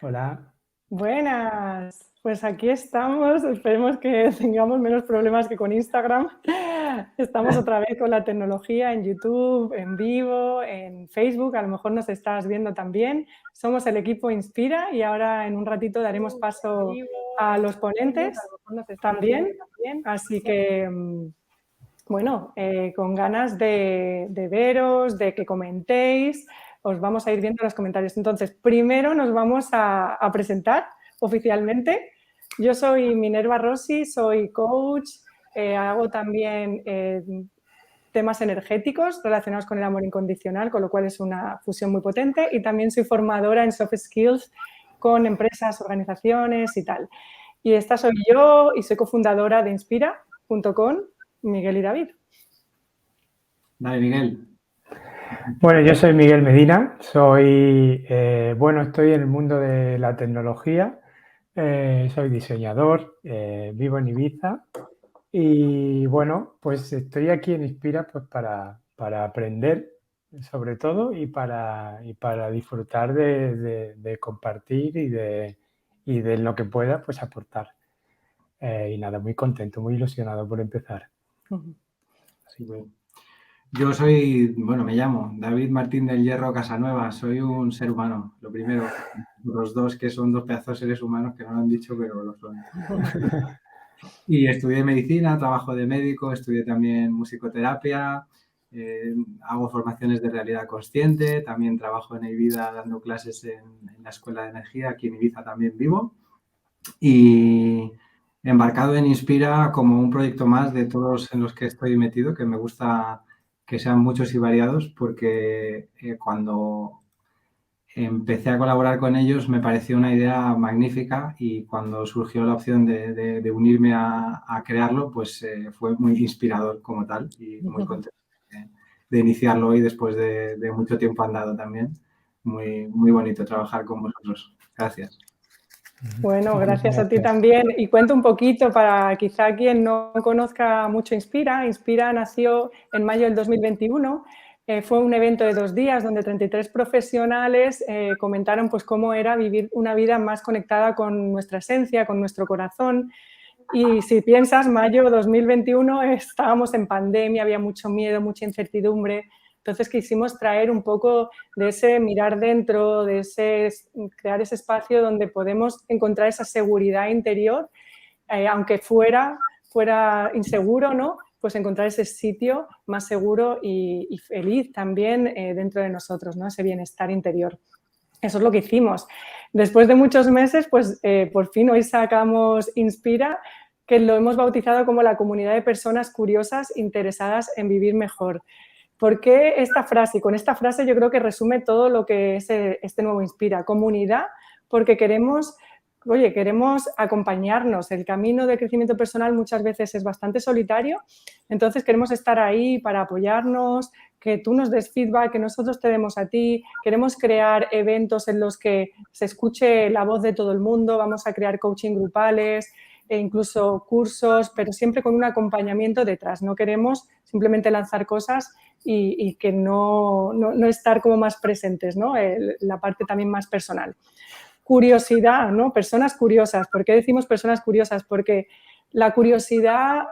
Hola. Buenas, pues aquí estamos. Esperemos que tengamos menos problemas que con Instagram. Estamos otra vez con la tecnología en YouTube, en vivo, en Facebook. A lo mejor nos estás viendo también. Somos el equipo Inspira y ahora en un ratito daremos paso a los ponentes también. Así que, bueno, con ganas de veros, de que comentéis. Os vamos a ir viendo los comentarios. Entonces, primero nos vamos a presentar oficialmente. Yo soy Minerva Rossi, soy coach, hago también temas energéticos relacionados con el amor incondicional, con lo cual es una fusión muy potente, y también soy formadora en soft skills con empresas, organizaciones y tal. Y esta soy yo y soy cofundadora de Inspira, junto con Miguel y David. Dale, Miguel. Bueno, yo soy Miguel Medina, estoy en el mundo de la tecnología, soy diseñador, vivo en Ibiza y bueno, pues estoy aquí en Inspira pues para aprender sobre todo y para disfrutar de compartir y de lo que pueda pues aportar. Y nada, muy contento, muy ilusionado por empezar. Sí, bueno. Yo soy, me llamo David Martín del Hierro Casanueva, soy un ser humano, lo primero. Los dos que son dos pedazos de seres humanos que no lo han dicho, pero lo son. Y estudié medicina, trabajo de médico, estudié también musicoterapia, hago formaciones de realidad consciente, también trabajo en Ibiza dando clases en la Escuela de Energía, aquí en Ibiza también vivo. Y embarcado en Inspira como un proyecto más de todos en los que estoy metido, que me gusta que sean muchos y variados, porque cuando empecé a colaborar con ellos me pareció una idea magnífica y cuando surgió la opción de unirme a crearlo, pues fue muy inspirador como tal y muy contento de iniciarlo hoy después de mucho tiempo andado también. Muy, muy bonito trabajar con vosotros. Gracias. Bueno, gracias a ti también. Y cuento un poquito para quizá quien no conozca mucho Inspira. Inspira nació en mayo del 2021. Fue un evento de 2 días donde 33 profesionales comentaron pues, cómo era vivir una vida más conectada con nuestra esencia, con nuestro corazón. Y si piensas, mayo de 2021 estábamos en pandemia, había mucho miedo, mucha incertidumbre. Entonces quisimos traer un poco de ese mirar dentro, de ese crear ese espacio donde podemos encontrar esa seguridad interior, aunque fuera inseguro, ¿no? Pues encontrar ese sitio más seguro y feliz también dentro de nosotros, ¿no? Ese bienestar interior. Eso es lo que hicimos. Después de muchos meses, pues por fin hoy sacamos Inspira, que lo hemos bautizado como la comunidad de personas curiosas interesadas en vivir mejor. ¿Por qué esta frase? Y con esta frase yo creo que resume todo lo que es este nuevo Inspira. Comunidad, porque queremos acompañarnos. El camino de crecimiento personal muchas veces es bastante solitario, entonces queremos estar ahí para apoyarnos, que tú nos des feedback, que nosotros te demos a ti. Queremos crear eventos en los que se escuche la voz de todo el mundo, vamos a crear coaching grupales e incluso cursos, pero siempre con un acompañamiento detrás. No queremos simplemente lanzar cosas y que no estar como más presentes, ¿no? La parte también más personal. Curiosidad, ¿no? Personas curiosas. ¿Por qué decimos personas curiosas? Porque la curiosidad,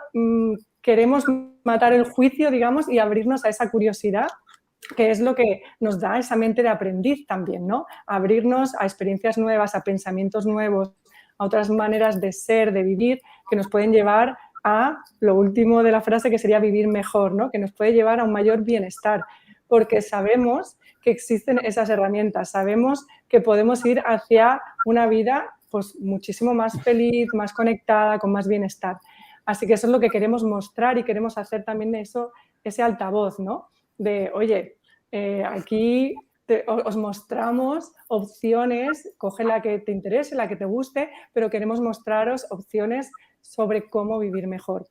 queremos matar el juicio, digamos, y abrirnos a esa curiosidad, que es lo que nos da esa mente de aprendiz también, ¿no? Abrirnos a experiencias nuevas, a pensamientos nuevos, a otras maneras de ser, de vivir, que nos pueden llevar a lo último de la frase, que sería vivir mejor, ¿no? Que nos puede llevar a un mayor bienestar, porque sabemos que existen esas herramientas, sabemos que podemos ir hacia una vida pues muchísimo más feliz, más conectada, con más bienestar. Así que eso es lo que queremos mostrar y queremos hacer también eso, ese altavoz, ¿no? De, oye, aquí os mostramos opciones, coge la que te interese, la que te guste, pero queremos mostraros opciones sobre cómo vivir mejor.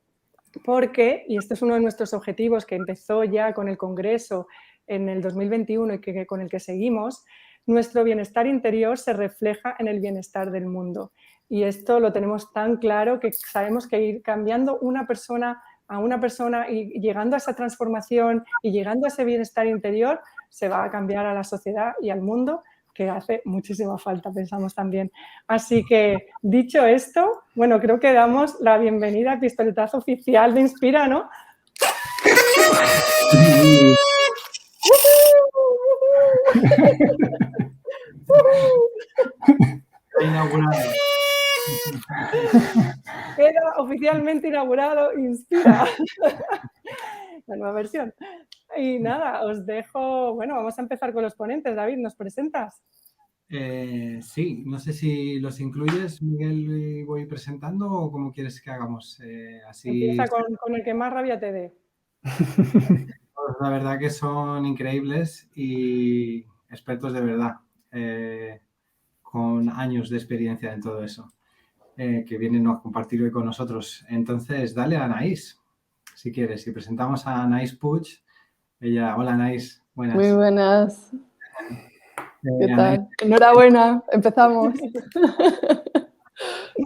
Porque, y este es uno de nuestros objetivos que empezó ya con el Congreso en el 2021 y con el que seguimos, nuestro bienestar interior se refleja en el bienestar del mundo. Y esto lo tenemos tan claro que sabemos que ir cambiando una persona a una persona y llegando a esa transformación y llegando a ese bienestar interior, se va a cambiar a la sociedad y al mundo que hace muchísima falta, pensamos también. Así que, dicho esto, bueno, creo que damos la bienvenida al pistoletazo oficial de Inspira, ¿no? Inaugurado. Queda oficialmente inaugurado Inspira, la nueva versión. Y nada, os dejo, bueno, vamos a empezar con los ponentes. David, ¿nos presentas? Sí, no sé si los incluyes, Miguel, y voy presentando o cómo quieres que hagamos. Así, Empieza con el que más rabia te dé. pues, la verdad que son increíbles y expertos de verdad, con años de experiencia en todo eso, que vienen a compartir hoy con nosotros. Entonces, dale a Anaís, si quieres, y presentamos a Anaís Puig. Ella, hola Anaís, buenas. Muy buenas. ¿Qué Anaís, tal? Enhorabuena, empezamos.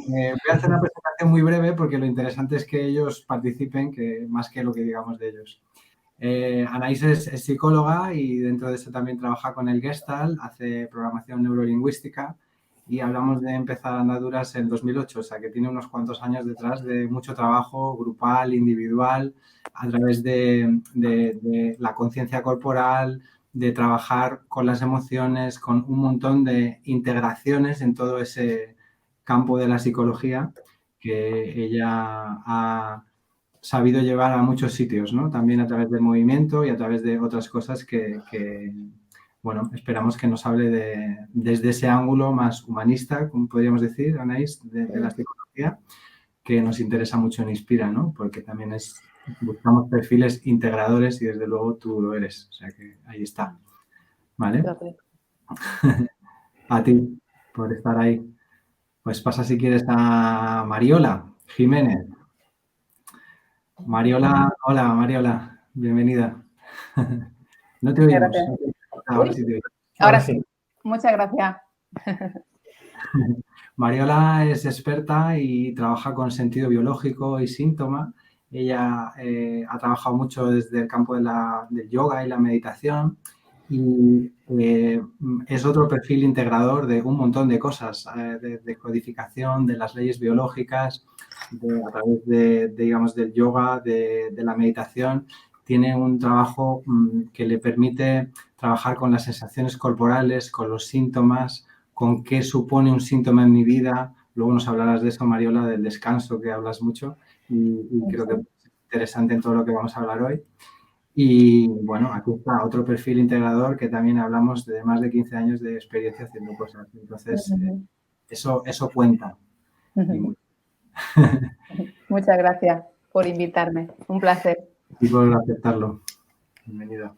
voy a hacer una presentación muy breve porque lo interesante es que ellos participen, que más que lo que digamos de ellos. Anaís es psicóloga y dentro de eso también trabaja con el Gestalt, hace programación neurolingüística y hablamos de empezar andaduras en 2008, o sea que tiene unos cuantos años detrás de mucho trabajo grupal, individual, a través de la conciencia corporal, de trabajar con las emociones, con un montón de integraciones en todo ese campo de la psicología que ella ha sabido llevar a muchos sitios, ¿no? También a través del movimiento y a través de otras cosas que bueno, esperamos que nos hable desde ese ángulo más humanista, como podríamos decir, Anaís, de la psicología, que nos interesa mucho en Inspira, ¿no? Porque también buscamos perfiles integradores y desde luego tú lo eres, o sea que ahí está, ¿vale? Gracias. A ti por estar ahí. Pues pasa si quieres a Mariola Jiménez. Mariola, hola Mariola, bienvenida. No te oímos. Gracias. Ahora sí te oímos. Ahora sí. Muchas gracias. Mariola es experta y trabaja con sentido biológico y síntoma. Ella ha trabajado mucho desde el campo del yoga y la meditación y es otro perfil integrador de un montón de cosas, de codificación, de las leyes biológicas, a través digamos, del yoga, de la meditación. Tiene un trabajo que le permite trabajar con las sensaciones corporales, con los síntomas, con qué supone un síntoma en mi vida. Luego nos hablarás de eso, Mariola, del descanso, que hablas mucho y creo que es interesante en todo lo que vamos a hablar hoy. Y bueno, aquí está otro perfil integrador que también hablamos de más de 15 años de experiencia haciendo cosas. Entonces, eso cuenta. Muchas gracias por invitarme. Un placer. Y por aceptarlo. Bienvenida.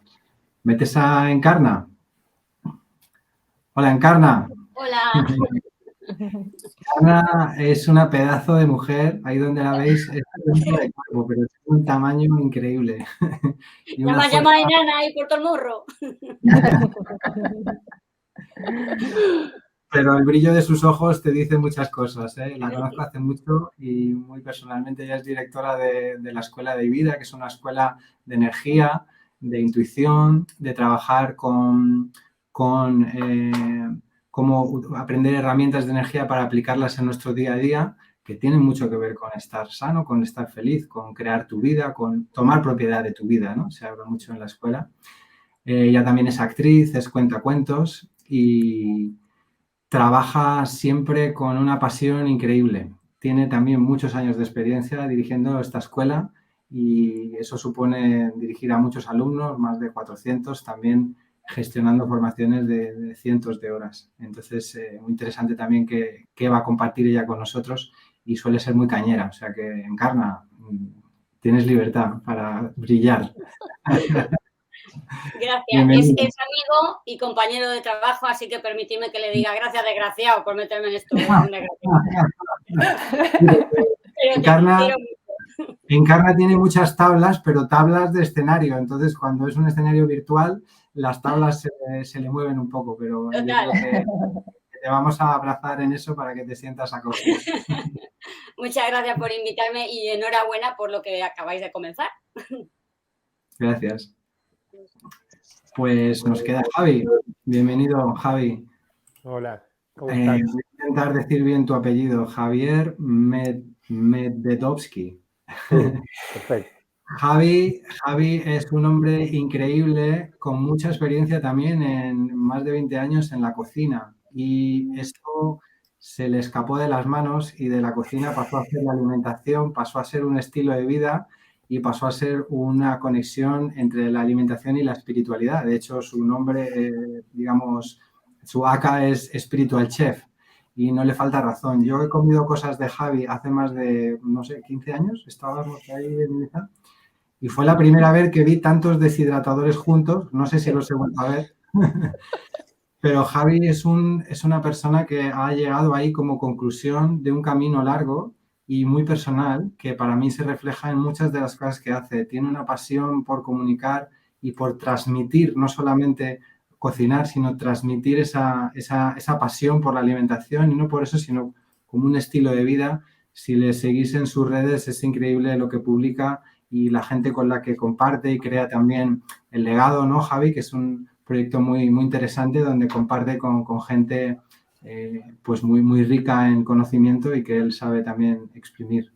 ¿Metes a Encarna? Hola, Encarna. Hola. Encarna es una pedazo de mujer, ahí donde la veis, es de cuerpo, pero tiene un tamaño increíble. Y Ya me has llamado enana ahí por todo el morro. Pero el brillo de sus ojos te dice muchas cosas, ¿eh? La conozco hace mucho y muy personalmente. Ella es directora de la Escuela de Vida, que es una escuela de energía, de intuición, de trabajar con cómo aprender herramientas de energía para aplicarlas en nuestro día a día, que tienen mucho que ver con estar sano, con estar feliz, con crear tu vida, con tomar propiedad de tu vida, ¿no? Se habla mucho en la escuela. Ella también es actriz, es cuentacuentos y trabaja siempre con una pasión increíble. Tiene también muchos años de experiencia dirigiendo esta escuela y eso supone dirigir a muchos alumnos, más de 400, también gestionando formaciones de cientos de horas. Entonces, muy interesante también que va a compartir ella con nosotros y suele ser muy cañera, o sea que Encarna, tienes libertad para brillar. Gracias. Es amigo y compañero de trabajo, así que permitidme que le diga gracias, desgraciado, por meterme en esto. Encarna tiene muchas tablas, pero tablas de escenario. Entonces, cuando es un escenario virtual, las tablas se le mueven un poco, pero yo creo que te vamos a abrazar en eso para que te sientas acogida. Muchas gracias por invitarme y enhorabuena por lo que acabáis de comenzar. Gracias. Pues nos queda Javi. Bienvenido, Javi. Hola, ¿cómo Voy estás? a intentar decir bien tu apellido, Javier Medvedovsky. Perfecto. Javi es un hombre increíble, con mucha experiencia también en más de 20 años en la cocina. Y esto se le escapó de las manos y de la cocina pasó a ser la alimentación, pasó a ser un estilo de vida y pasó a ser una conexión entre la alimentación y la espiritualidad. De hecho, su nombre, digamos, su aka es Spiritual Chef y no le falta razón. Yo he comido cosas de Javi hace más de, no sé, 15 años, estábamos ahí en Ibiza. Y fue la primera vez que vi tantos deshidratadores juntos, no sé si los he vuelto a ver, pero Javi es una persona que ha llegado ahí como conclusión de un camino largo y muy personal, que para mí se refleja en muchas de las cosas que hace. Tiene una pasión por comunicar y por transmitir, no solamente cocinar, sino transmitir esa pasión por la alimentación, y no por eso, sino como un estilo de vida. Si le seguís en sus redes, es increíble lo que publica y la gente con la que comparte y crea también el legado, ¿no, Javi? Que es un proyecto muy, muy interesante donde comparte con gente pues muy rica en conocimiento y que él sabe también exprimir.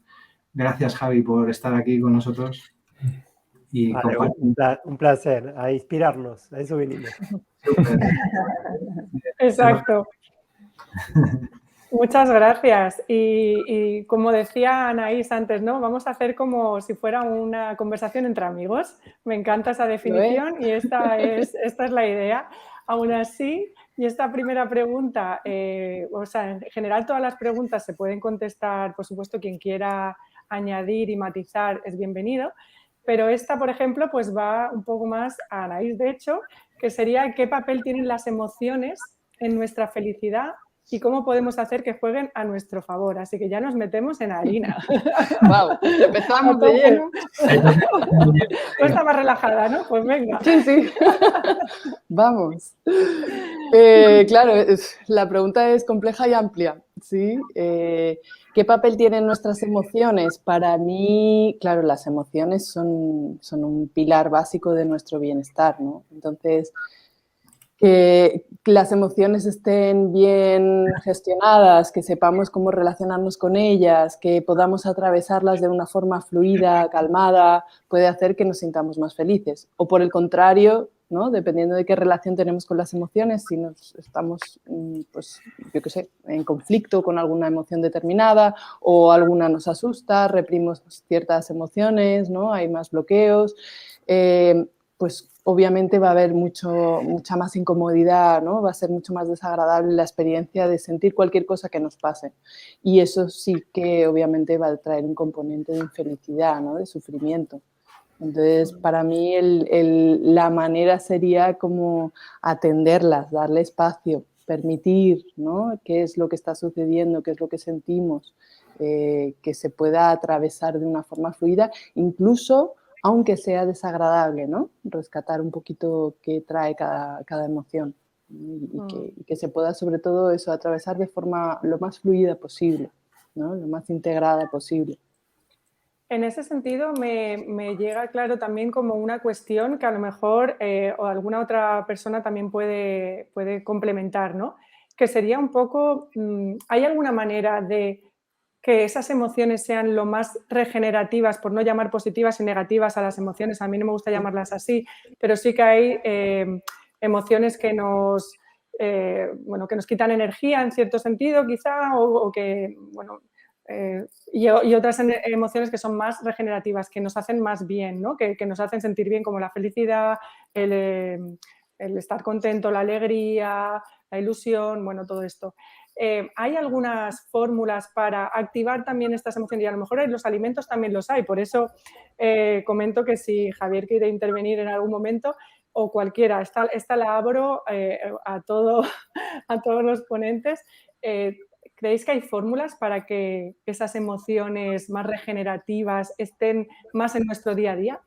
Gracias, Javi, por estar aquí con nosotros y Vale, compartir. un placer, a inspirarnos, a eso vinimos. Súper. Exacto. Muchas gracias. Y como decía Anaís antes, ¿no? Vamos a hacer como si fuera una conversación entre amigos. Me encanta esa definición y esta es la idea. Aún así, y esta primera pregunta, o sea, en general todas las preguntas se pueden contestar, por supuesto, quien quiera añadir y matizar es bienvenido, pero esta, por ejemplo, pues va un poco más a Anaís, de hecho, que sería ¿qué papel tienen las emociones en nuestra felicidad y cómo podemos hacer que jueguen a nuestro favor? Así que ya nos metemos en harina. Wow, empezamos de lleno. Tú estabas relajada, ¿no? Pues venga. Sí, sí. Vamos. Claro, la pregunta es compleja y amplia, ¿sí? ¿Qué papel tienen nuestras emociones? Para mí, claro, las emociones son un pilar básico de nuestro bienestar, ¿no? Entonces, que las emociones estén bien gestionadas, que sepamos cómo relacionarnos con ellas, que podamos atravesarlas de una forma fluida, calmada, puede hacer que nos sintamos más felices. O por el contrario, ¿no? Dependiendo de qué relación tenemos con las emociones, si nos estamos, pues, yo qué sé, en conflicto con alguna emoción determinada o alguna nos asusta, reprimimos ciertas emociones, ¿no? Hay más bloqueos. Pues obviamente va a haber mucha más incomodidad, ¿no? Va a ser mucho más desagradable la experiencia de sentir cualquier cosa que nos pase. Y eso sí que obviamente va a traer un componente de infelicidad, ¿no? De sufrimiento. Entonces, para mí la manera sería como atenderlas, darle espacio, permitir, ¿no? Qué es lo que está sucediendo, qué es lo que sentimos, que se pueda atravesar de una forma fluida, incluso aunque sea desagradable, ¿no? Rescatar un poquito qué trae cada emoción y que se pueda, sobre todo, eso, atravesar de forma lo más fluida posible, ¿no? Lo más integrada posible. En ese sentido, me llega claro también como una cuestión que a lo mejor o alguna otra persona también puede complementar, ¿no? Que sería un poco, ¿hay alguna manera de que esas emociones sean lo más regenerativas, por no llamar positivas y negativas a las emociones? A mí no me gusta llamarlas así, pero sí que hay emociones que nos quitan energía en cierto sentido, quizá, o que, bueno, y otras emociones que son más regenerativas, que nos hacen más bien, ¿no? Que nos hacen sentir bien, como la felicidad, el estar contento, la alegría, la ilusión, bueno, todo esto. ¿Hay algunas fórmulas para activar también estas emociones? Y a lo mejor en los alimentos también los hay, por eso comento que si Javier quiere intervenir en algún momento o cualquiera, esta la abro a todos los ponentes. ¿Creéis que hay fórmulas para que esas emociones más regenerativas estén más en nuestro día a día?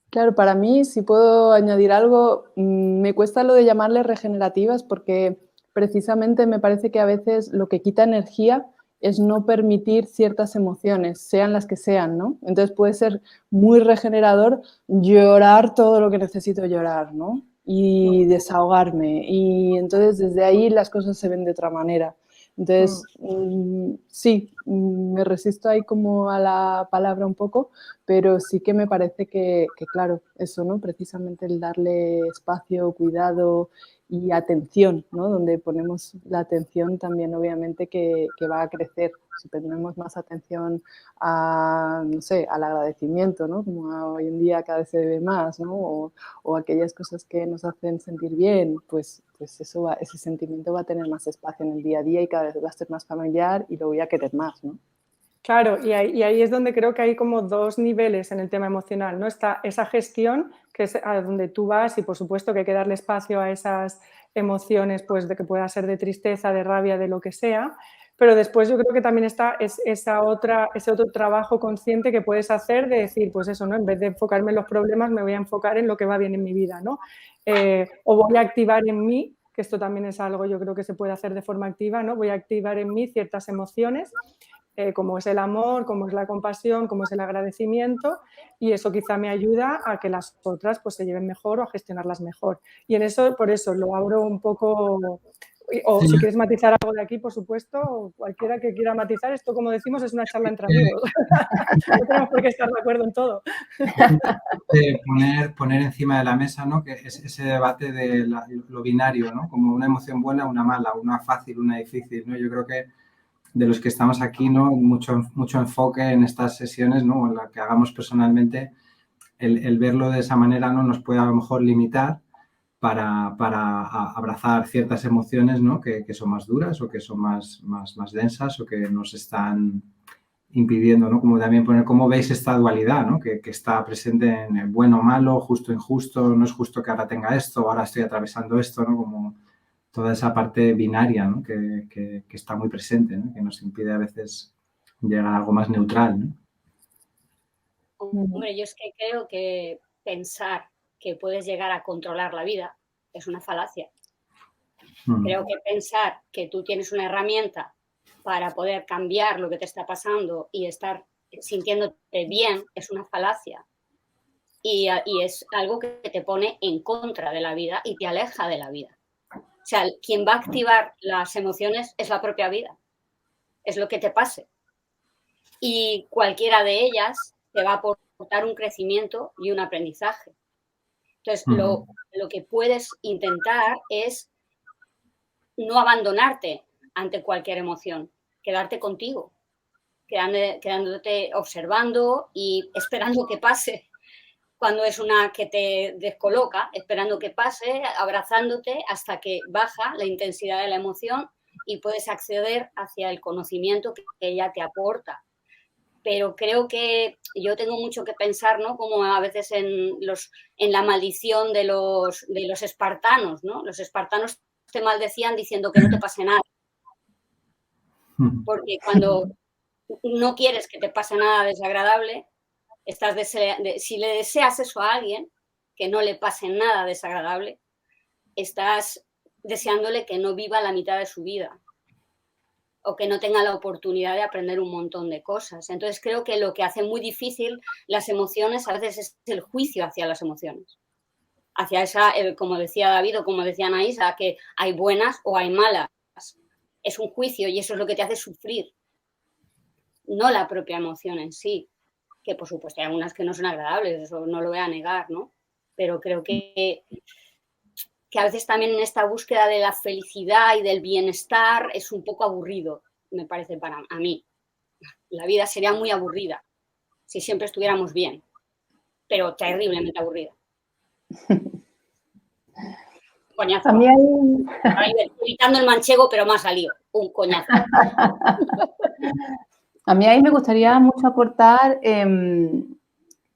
Claro, para mí, si puedo añadir algo, me cuesta lo de llamarles regenerativas porque precisamente me parece que a veces lo que quita energía es no permitir ciertas emociones, sean las que sean, ¿no? Entonces puede ser muy regenerador llorar todo lo que necesito llorar, ¿no? y desahogarme. Y entonces desde ahí las cosas se ven de otra manera. Entonces, sí, me resisto ahí como a la palabra un poco, pero sí que me parece que claro, eso, ¿no? Precisamente el darle espacio, cuidado y atención, ¿no? Donde ponemos la atención también obviamente que va a crecer. Si ponemos más atención a, no sé, al agradecimiento, ¿no? Como hoy en día cada vez se ve más, ¿no? O aquellas cosas que nos hacen sentir bien, pues eso ese sentimiento va a tener más espacio en el día a día y cada vez va a ser más familiar y lo voy a querer más, ¿no? Claro, y ahí es donde creo que hay como dos niveles en el tema emocional, ¿no? Está esa gestión, que es a donde tú vas y por supuesto que hay que darle espacio a esas emociones, pues de que pueda ser de tristeza, de rabia, de lo que sea, pero después yo creo que también está ese otro trabajo consciente que puedes hacer de decir, pues eso, ¿no? En vez de enfocarme en los problemas, me voy a enfocar en lo que va bien en mi vida, ¿no? O voy a activar en mí, que esto también es algo yo creo que se puede hacer de forma activa, ¿no? Voy a activar en mí ciertas emociones, como es el amor, como es la compasión, como es el agradecimiento, y eso quizá me ayuda a que las otras pues se lleven mejor o a gestionarlas mejor. Y en eso, por eso lo abro un poco, o si quieres matizar algo de aquí, por supuesto, o cualquiera que quiera matizar, esto como decimos es una charla entre amigos, no tenemos por qué estar de acuerdo en todo. Poner encima de la mesa, ¿no? Que es ese debate de lo binario, ¿no? Como una emoción buena, una mala, una fácil, una difícil, ¿no? Yo creo que de los que estamos aquí, ¿no? Mucho enfoque en estas sesiones, ¿no? En la que hagamos personalmente, el verlo de esa manera, ¿no? Nos puede a lo mejor limitar para abrazar ciertas emociones, ¿no? Que son más duras o que son más densas o que nos están impidiendo, ¿no? Como también poner cómo veis esta dualidad, ¿no? Que está presente en el bueno o malo, justo o injusto, no es justo que ahora tenga esto, ahora estoy atravesando esto, ¿no? Como toda esa parte binaria, ¿no? que está muy presente, ¿no? Que nos impide a veces llegar a algo más neutral, ¿no? Hombre, yo es que creo que pensar que puedes llegar a controlar la vida es una falacia. Creo que pensar que tú tienes una herramienta para poder cambiar lo que te está pasando y estar sintiéndote bien es una falacia. Y es algo que te pone en contra de la vida y te aleja de la vida. O sea, quien va a activar las emociones es la propia vida. Es lo que te pase. Y cualquiera de ellas te va a aportar un crecimiento y un aprendizaje. Entonces, lo que puedes intentar es no abandonarte ante cualquier emoción, quedarte contigo, quedándote observando y esperando que pase. Cuando es una que te descoloca, esperando que pase, abrazándote hasta que baja la intensidad de la emoción y puedes acceder hacia el conocimiento que ella te aporta. Pero creo que yo tengo mucho que pensar, ¿no? Como a veces en la maldición de los espartanos, ¿no? Los espartanos te maldecían diciendo que no te pase nada. Porque cuando no quieres que te pase nada desagradable, si le deseas eso a alguien, que no le pase nada desagradable, estás deseándole que no viva la mitad de su vida o que no tenga la oportunidad de aprender un montón de cosas. Entonces creo que lo que hace muy difícil las emociones a veces es el juicio hacia las emociones. Hacia esa, como decía David o como decía Anaísa, que hay buenas o hay malas. Es un juicio y eso es lo que te hace sufrir. No la propia emoción en sí, que por supuesto hay algunas que no son agradables, eso no lo voy a negar, ¿no? Pero creo que a veces también en esta búsqueda de la felicidad y del bienestar es un poco aburrido, me parece a mí. La vida sería muy aburrida si siempre estuviéramos bien, pero terriblemente aburrida. Coñazo. A mí hay... Evitando el manchego, pero me ha salido un coñazo. A mí ahí me gustaría mucho aportar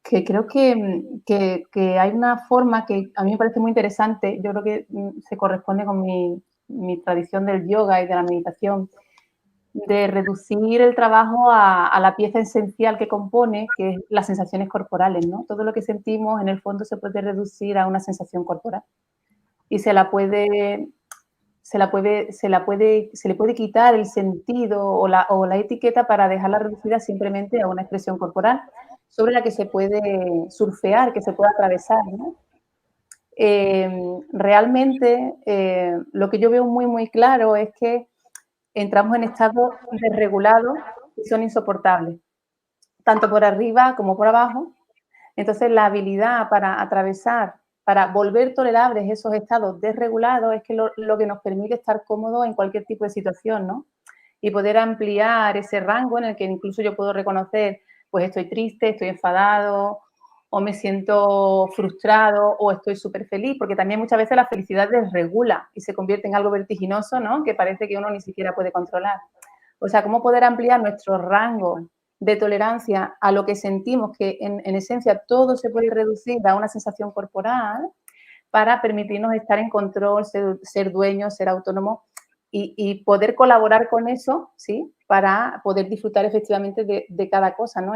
que creo que hay una forma que a mí me parece muy interesante, yo creo que se corresponde con mi tradición del yoga y de la meditación, de reducir el trabajo a la pieza esencial que compone, que es las sensaciones corporales, ¿no? Todo lo que sentimos en el fondo se puede reducir a una sensación corporal y se le puede quitar el sentido o la etiqueta para dejarla reducida simplemente a una expresión corporal sobre la que se puede surfear, que se puede atravesar, ¿no? realmente lo que yo veo muy, muy claro es que entramos en estados desregulados y son insoportables, tanto por arriba como por abajo. Entonces, la habilidad para atravesar, para volver tolerables esos estados desregulados es que lo que nos permite estar cómodos en cualquier tipo de situación, ¿no? Y poder ampliar ese rango en el que incluso yo puedo reconocer, pues estoy triste, estoy enfadado, o me siento frustrado, o estoy súper feliz, porque también muchas veces la felicidad desregula y se convierte en algo vertiginoso, ¿no? Que parece que uno ni siquiera puede controlar. O sea, cómo poder ampliar nuestro rango de tolerancia a lo que sentimos, que en esencia todo se puede reducir a una sensación corporal, para permitirnos estar en control, ser dueños, ser autónomos y poder colaborar con eso, ¿sí? Para poder disfrutar efectivamente de cada cosa, ¿no?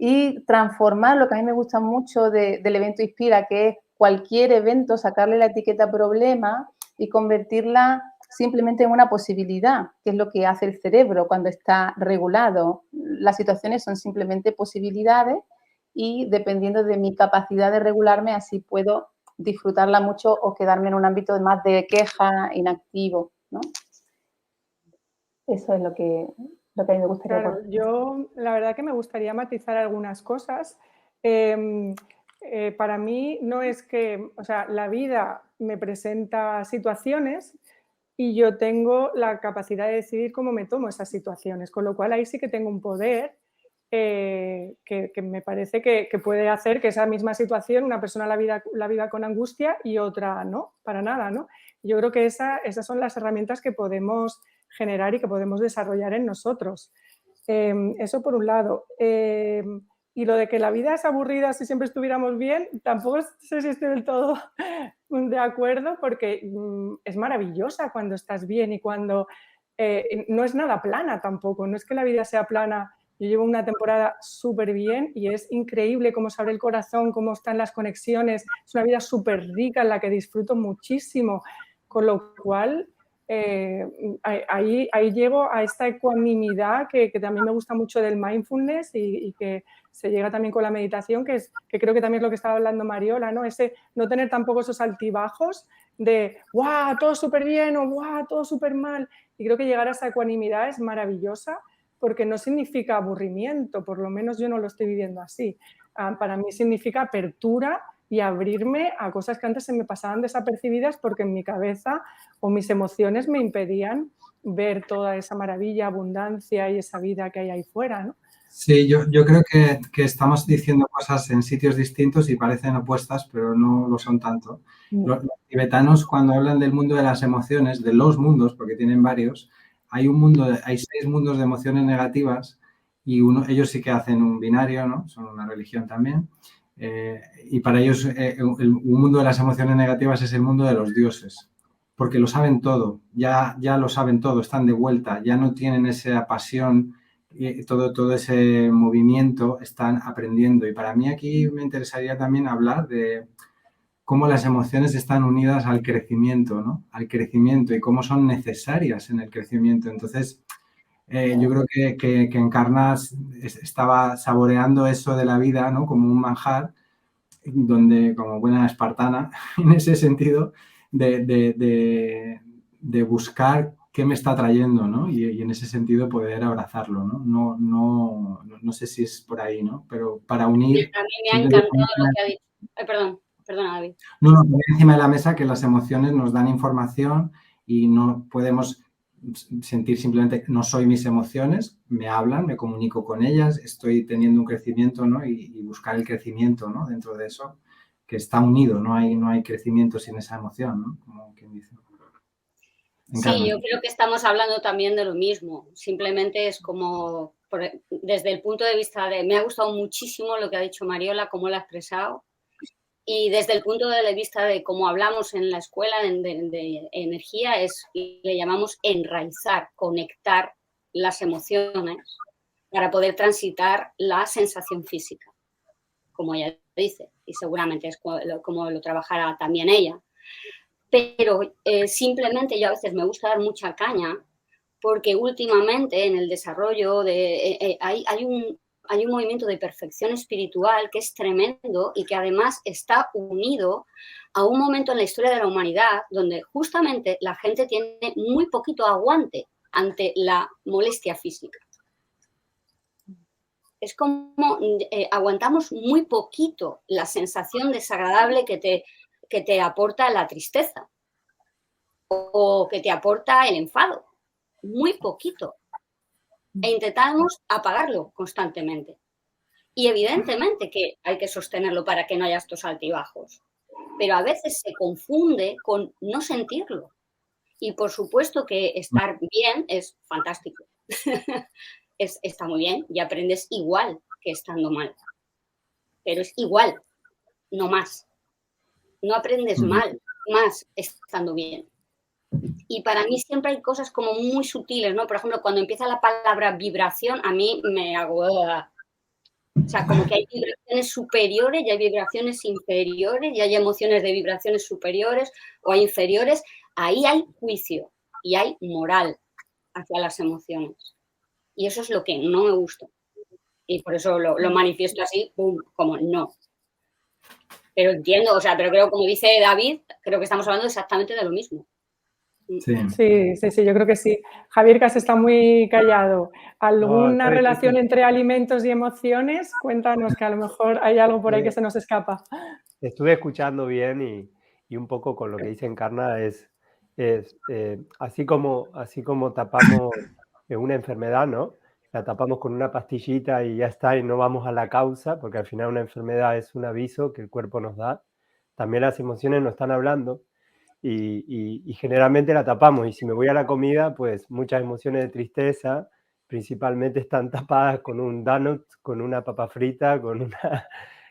Y transformar lo que a mí me gusta mucho del evento Inspira, que es cualquier evento, sacarle la etiqueta problema y convertirla simplemente en una posibilidad, que es lo que hace el cerebro cuando está regulado. Las situaciones son simplemente posibilidades y dependiendo de mi capacidad de regularme, así puedo disfrutarla mucho o quedarme en un ámbito más de queja, inactivo, ¿no? Eso es lo que a mí me gustaría. Claro, yo la verdad que me gustaría matizar algunas cosas. Para mí no es que, o sea, la vida me presenta situaciones y yo tengo la capacidad de decidir cómo me tomo esas situaciones, con lo cual ahí sí que tengo un poder que me parece que puede hacer que esa misma situación una persona la viva con angustia y otra no, para nada, ¿no? Yo creo que esas son las herramientas que podemos generar y que podemos desarrollar en nosotros. Eso por un lado. Y lo de que la vida es aburrida si siempre estuviéramos bien, tampoco sé si estoy del todo de acuerdo, porque es maravillosa cuando estás bien y cuando no es nada plana tampoco. No es que la vida sea plana. Yo llevo una temporada súper bien y es increíble cómo se abre el corazón, cómo están las conexiones. Es una vida súper rica en la que disfruto muchísimo. Con lo cual, ahí llego a esta ecuanimidad que también me gusta mucho del mindfulness y que se llega también con la meditación, que creo que también es lo que estaba hablando Mariola, ¿no? Ese no tener tampoco esos altibajos de ¡guau! Todo súper bien o ¡guau! Todo súper mal. Y creo que llegar a esa ecuanimidad es maravillosa porque no significa aburrimiento, por lo menos yo no lo estoy viviendo así. Para mí significa apertura y abrirme a cosas que antes se me pasaban desapercibidas porque en mi cabeza o mis emociones me impedían ver toda esa maravilla, abundancia y esa vida que hay ahí fuera, ¿no? Sí, yo creo que estamos diciendo cosas en sitios distintos y parecen opuestas, pero no lo son tanto. Los tibetanos, cuando hablan del mundo de las emociones, de los mundos, porque tienen varios, hay 6 mundos de emociones negativas y ellos sí que hacen un binario, ¿no? Son una religión también. Y para ellos un mundo de las emociones negativas es el mundo de los dioses, porque lo saben todo, ya lo saben todo, están de vuelta, ya no tienen esa pasión, todo ese movimiento, están aprendiendo. Y para mí aquí me interesaría también hablar de cómo las emociones están unidas al crecimiento, ¿no? Al crecimiento y cómo son necesarias en el crecimiento. Entonces, yo creo que Encarnas estaba saboreando eso de la vida, ¿no? Como un manjar, donde, como buena espartana, en ese sentido, de buscar qué me está trayendo, ¿no? Y en ese sentido poder abrazarlo, ¿no? No sé si es por ahí, ¿no? Pero para unir... A mí me ha encantado lo que ha dicho. Perdona, David. No, poner encima de la mesa que las emociones nos dan información y no podemos sentir simplemente no soy mis emociones, me hablan, me comunico con ellas, estoy teniendo un crecimiento, ¿no? Y buscar el crecimiento, ¿no? Dentro de eso, que está unido, no hay crecimiento sin esa emoción, ¿no? Como quien dice. Sí, yo creo que estamos hablando también de lo mismo. Simplemente es como, desde el punto de vista me ha gustado muchísimo lo que ha dicho Mariola, cómo lo ha expresado. Y desde el punto de vista de cómo hablamos en la escuela de energía, le llamamos enraizar, conectar las emociones para poder transitar la sensación física, como ella dice, y seguramente es como lo trabajará también ella. Pero simplemente yo a veces me gusta dar mucha caña porque últimamente en el desarrollo hay hay un movimiento de perfección espiritual que es tremendo y que además está unido a un momento en la historia de la humanidad donde justamente la gente tiene muy poquito aguante ante la molestia física. Es como aguantamos muy poquito la sensación desagradable que te aporta la tristeza o que te aporta el enfado. Muy poquito. E intentamos apagarlo constantemente. Y evidentemente que hay que sostenerlo para que no haya estos altibajos. Pero a veces se confunde con no sentirlo. Y por supuesto que estar bien es fantástico. Está muy bien y aprendes igual que estando mal. Pero es igual, no más. No aprendes mal, más estando bien. Y para mí siempre hay cosas como muy sutiles, ¿no? Por ejemplo, cuando empieza la palabra vibración, a mí me hago... O sea, como que hay vibraciones superiores y hay vibraciones inferiores y hay emociones de vibraciones superiores o inferiores. Ahí hay juicio y hay moral hacia las emociones. Y eso es lo que no me gusta. Y por eso lo manifiesto así, ¡pum!, como no. Pero entiendo, o sea, pero creo, como dice David, creo que estamos hablando exactamente de lo mismo. Sí, yo creo que sí. Javier, que has estado muy callado. ¿Alguna relación entre alimentos y emociones? Cuéntanos, que a lo mejor hay algo por ahí que se nos escapa. Estuve escuchando bien y un poco con lo que dice Encarna así como tapamos una enfermedad, ¿no? La tapamos con una pastillita y ya está, y no vamos a la causa, porque al final una enfermedad es un aviso que el cuerpo nos da. También las emociones nos están hablando y generalmente la tapamos. Y si me voy a la comida, pues muchas emociones de tristeza principalmente están tapadas con un donut, con una papa frita, con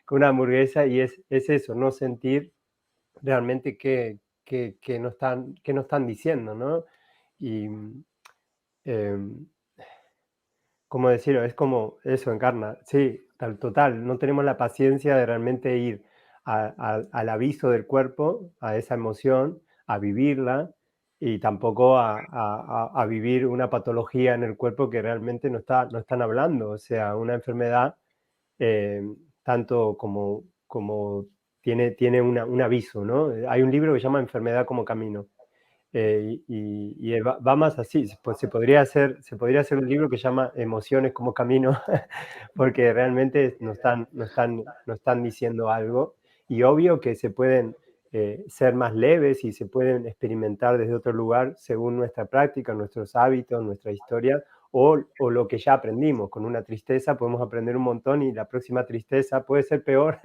una hamburguesa, y es eso, no sentir realmente qué nos están diciendo, ¿no? Y ¿cómo decirlo? Es como eso, Encarna. Sí, total, no tenemos la paciencia de realmente ir al aviso del cuerpo, a esa emoción, a vivirla, y tampoco a vivir una patología en el cuerpo que realmente no están hablando. O sea, una enfermedad, tanto como tiene un aviso, ¿no? Hay un libro que se llama Enfermedad como Camino. Y va más así, pues se podría hacer un libro que se llama Emociones como Camino, porque realmente nos están diciendo algo, y obvio que se pueden ser más leves y se pueden experimentar desde otro lugar según nuestra práctica, nuestros hábitos, nuestra historia, o lo que ya aprendimos. Con una tristeza podemos aprender un montón y la próxima tristeza puede ser peor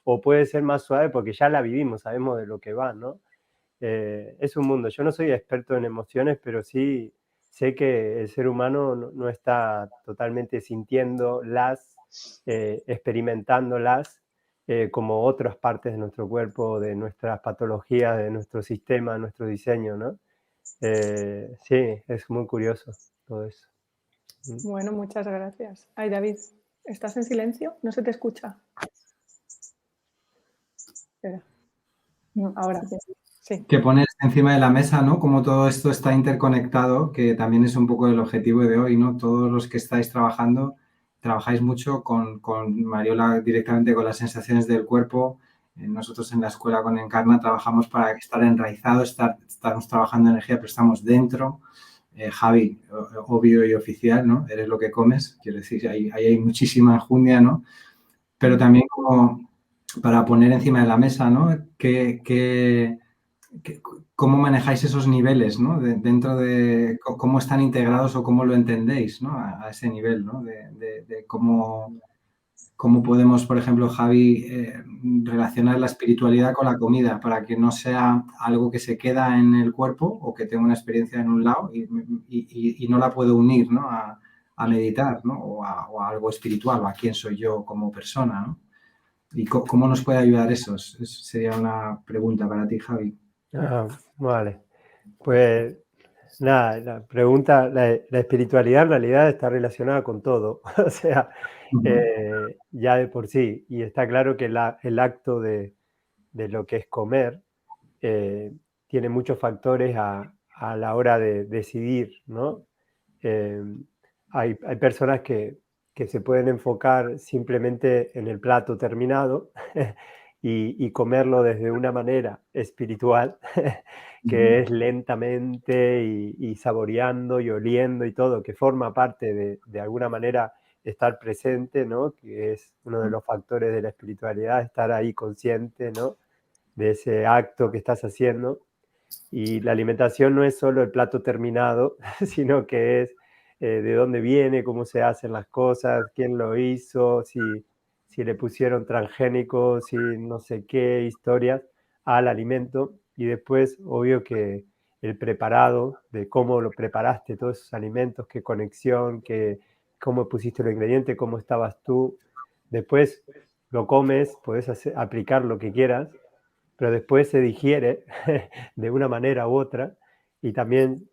o puede ser más suave porque ya la vivimos, sabemos de lo que va, ¿no? Es un mundo. Yo no soy experto en emociones, pero sí sé que el ser humano no está totalmente sintiéndolas, experimentándolas, como otras partes de nuestro cuerpo, de nuestras patologías, de nuestro sistema, de nuestro diseño, ¿no? Sí, es muy curioso todo eso. Bueno, muchas gracias. Ay, David, ¿estás en silencio? No se te escucha. Espera. Ahora. Sí. Que pones encima de la mesa, ¿no? Como todo esto está interconectado, que también es un poco el objetivo de hoy, ¿no? Todos los que estáis trabajando, trabajáis mucho con Mariola directamente con las sensaciones del cuerpo. Nosotros en la escuela con Encarna trabajamos para estar enraizados, estamos trabajando energía, pero estamos dentro. Javi, obvio y oficial, ¿no? Eres lo que comes, quiero decir, ahí hay muchísima enjundia, ¿no? Pero también como para poner encima de la mesa, ¿no? ¿Cómo manejáis esos niveles, ¿no? Dentro de cómo están integrados o cómo lo entendéis, ¿no? A ese nivel, ¿no? De cómo podemos, por ejemplo, Javi, relacionar la espiritualidad con la comida para que no sea algo que se queda en el cuerpo o que tenga una experiencia en un lado y no la puedo unir, ¿no? A meditar, ¿no? O a algo espiritual, o a quién soy yo como persona, ¿no? ¿Y cómo nos puede ayudar eso? Sería una pregunta para ti, Javi. Vale, pues nada, la espiritualidad en realidad está relacionada con todo, o sea, ya de por sí, y está claro que el acto de lo que es comer tiene muchos factores a la hora de decidir, ¿no? Hay personas que que se pueden enfocar simplemente en el plato terminado y comerlo desde una manera espiritual, que es lentamente y saboreando y oliendo y todo, que forma parte de alguna manera estar presente, ¿no? Que es uno de los factores de la espiritualidad, estar ahí consciente, ¿no? De ese acto que estás haciendo. Y la alimentación no es solo el plato terminado, sino que es de dónde viene, cómo se hacen las cosas, quién lo hizo, si le pusieron transgénicos, si no sé qué historias al alimento. Y después, obvio que el preparado, de cómo lo preparaste, todos esos alimentos, qué conexión, cómo pusiste los ingredientes, cómo estabas tú. Después lo comes, puedes aplicar lo que quieras, pero después se digiere de una manera u otra y también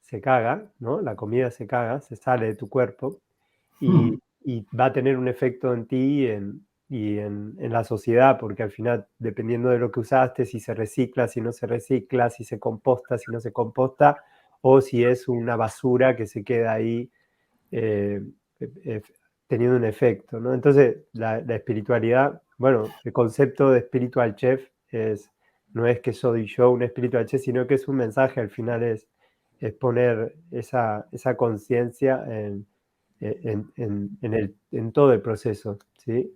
se caga, ¿no? La comida se caga, se sale de tu cuerpo y va a tener un efecto en ti y en la sociedad, porque al final, dependiendo de lo que usaste, si se recicla, si no se recicla, si se composta, si no se composta, o si es una basura que se queda ahí eh, teniendo un efecto, ¿no? Entonces, la espiritualidad, bueno, el concepto de spiritual chef no es que soy yo un spiritual chef, sino que es un mensaje, al final es poner esa conciencia en todo el proceso, ¿sí?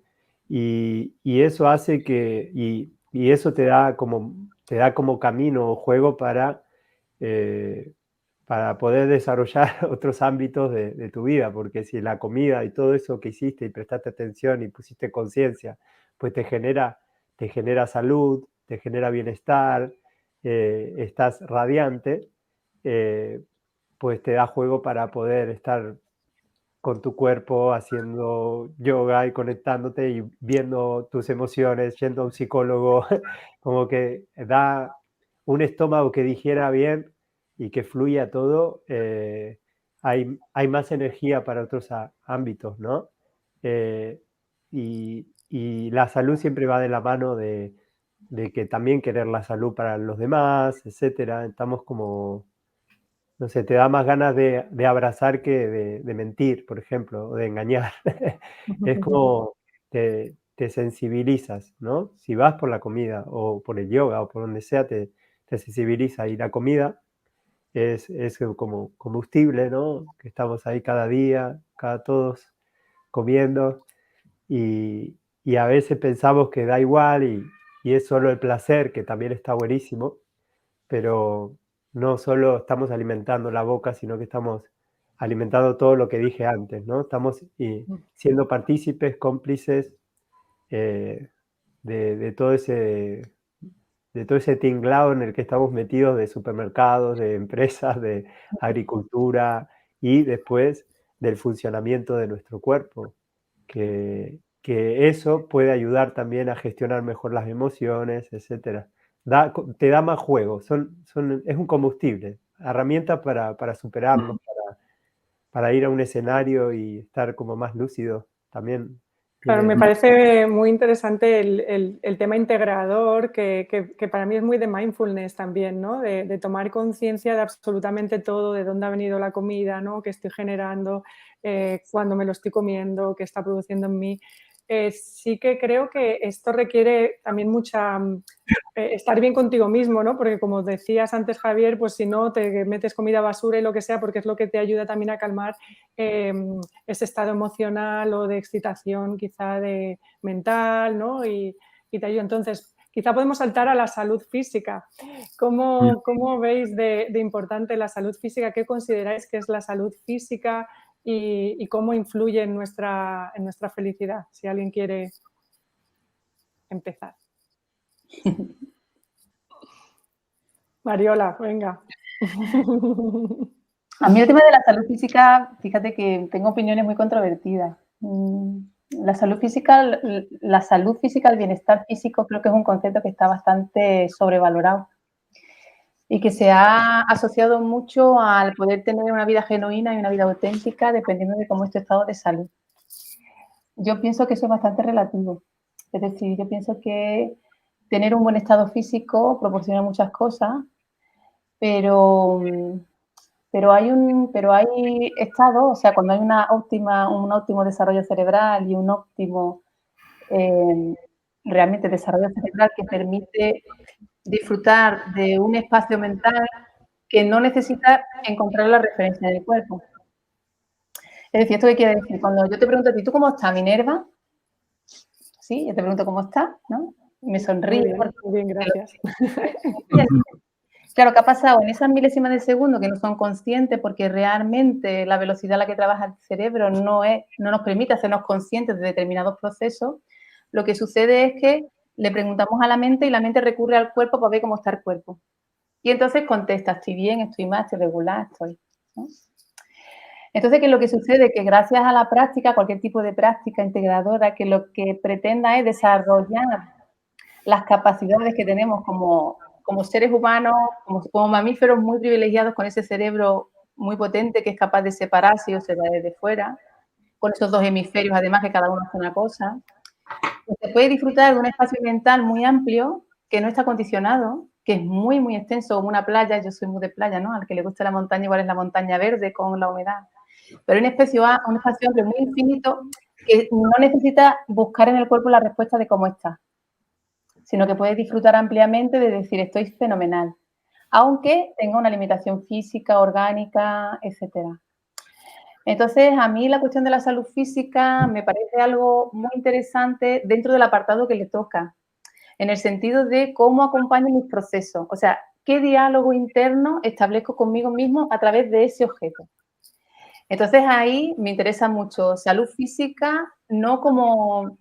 Y eso hace que, y eso te da como camino o juego para poder desarrollar otros ámbitos de tu vida, porque si la comida y todo eso que hiciste y prestaste atención y pusiste conciencia, pues te genera salud, te genera bienestar, estás radiante, pues te da juego para poder estar con tu cuerpo haciendo yoga y conectándote y viendo tus emociones, yendo a un psicólogo, como que da un estómago que digiera bien y que fluya todo, hay más energía para otros ámbitos, ¿no? Y la salud siempre va de la mano de que también querer la salud para los demás, etcétera. Estamos como, no sé, te da más ganas de abrazar que de mentir, por ejemplo, o de engañar. Es como te sensibilizas, ¿no? Si vas por la comida o por el yoga o por donde sea, te sensibiliza. Y la comida es como combustible, ¿no? Que estamos ahí cada día, todos comiendo y a veces pensamos que da igual y es solo el placer, que también está buenísimo, pero no solo estamos alimentando la boca, sino que estamos alimentando todo lo que dije antes, ¿no? Estamos siendo partícipes, cómplices de todo ese tinglado en el que estamos metidos, de supermercados, de empresas, de agricultura y después del funcionamiento de nuestro cuerpo, que eso puede ayudar también a gestionar mejor las emociones, etcétera. Te da más juego, es un combustible, herramientas para superarnos, para ir a un escenario y estar como más lúcido también. Claro, me parece muy interesante el tema integrador, que para mí es muy de mindfulness también, ¿no? De tomar conciencia de absolutamente todo, de dónde ha venido la comida, ¿no? Qué estoy generando, cuándo me lo estoy comiendo, qué está produciendo en mí. Sí que creo que esto requiere también mucha... estar bien contigo mismo, ¿no? Porque como decías antes, Javier, pues si no te metes comida basura y lo que sea, porque es lo que te ayuda también a calmar ese estado emocional o de excitación quizá de mental, ¿no? Y te ayuda. Entonces, quizá podemos saltar a la salud física. ¿Cómo veis de importante la salud física? ¿Qué consideráis que es la salud física y cómo influye en nuestra felicidad? Si alguien quiere empezar. Mariola, venga. A mí el tema de la salud física, fíjate que tengo opiniones muy controvertidas. La salud física, el bienestar físico, creo que es un concepto que está bastante sobrevalorado y que se ha asociado mucho al poder tener una vida genuina y una vida auténtica dependiendo de cómo es tu estado de salud. Yo pienso que eso es bastante relativo. Es decir, yo pienso que tener un buen estado físico proporciona muchas cosas, pero pero hay estados, o sea, cuando hay un óptimo desarrollo cerebral y un óptimo realmente desarrollo cerebral que permite disfrutar de un espacio mental que no necesita encontrar la referencia del cuerpo. Es decir, ¿esto qué quiere decir? Cuando yo te pregunto a ti, ¿tú cómo estás, Minerva? Sí, yo te pregunto cómo estás, ¿no? Me sonríe. Muy bien, gracias. Claro, ¿qué ha pasado? En esas milésimas de segundo que no son conscientes, porque realmente la velocidad a la que trabaja el cerebro no nos permite hacernos conscientes de determinados procesos, lo que sucede es que le preguntamos a la mente y la mente recurre al cuerpo para ver cómo está el cuerpo. Y entonces contesta, estoy bien, estoy mal, estoy regular, estoy, ¿no? Entonces, ¿qué es lo que sucede? Que gracias a la práctica, cualquier tipo de práctica integradora, que lo que pretenda es desarrollar las capacidades que tenemos como seres humanos, como mamíferos muy privilegiados con ese cerebro muy potente que es capaz de separarse y observar desde fuera, con esos dos hemisferios, además que cada uno hace una cosa, pues se puede disfrutar de un espacio mental muy amplio que no está condicionado, que es muy, muy extenso, como una playa. Yo soy muy de playa, ¿no? Al que le gusta la montaña, igual es la montaña verde con la humedad. Pero un espacio amplio muy infinito que no necesita buscar en el cuerpo la respuesta de cómo está, sino que puedes disfrutar ampliamente de decir estoy fenomenal, aunque tenga una limitación física, orgánica, etcétera. Entonces, a mí la cuestión de la salud física me parece algo muy interesante dentro del apartado que le toca, en el sentido de cómo acompaño mis procesos, o sea, qué diálogo interno establezco conmigo mismo a través de ese objeto. Entonces, ahí me interesa mucho salud física, no como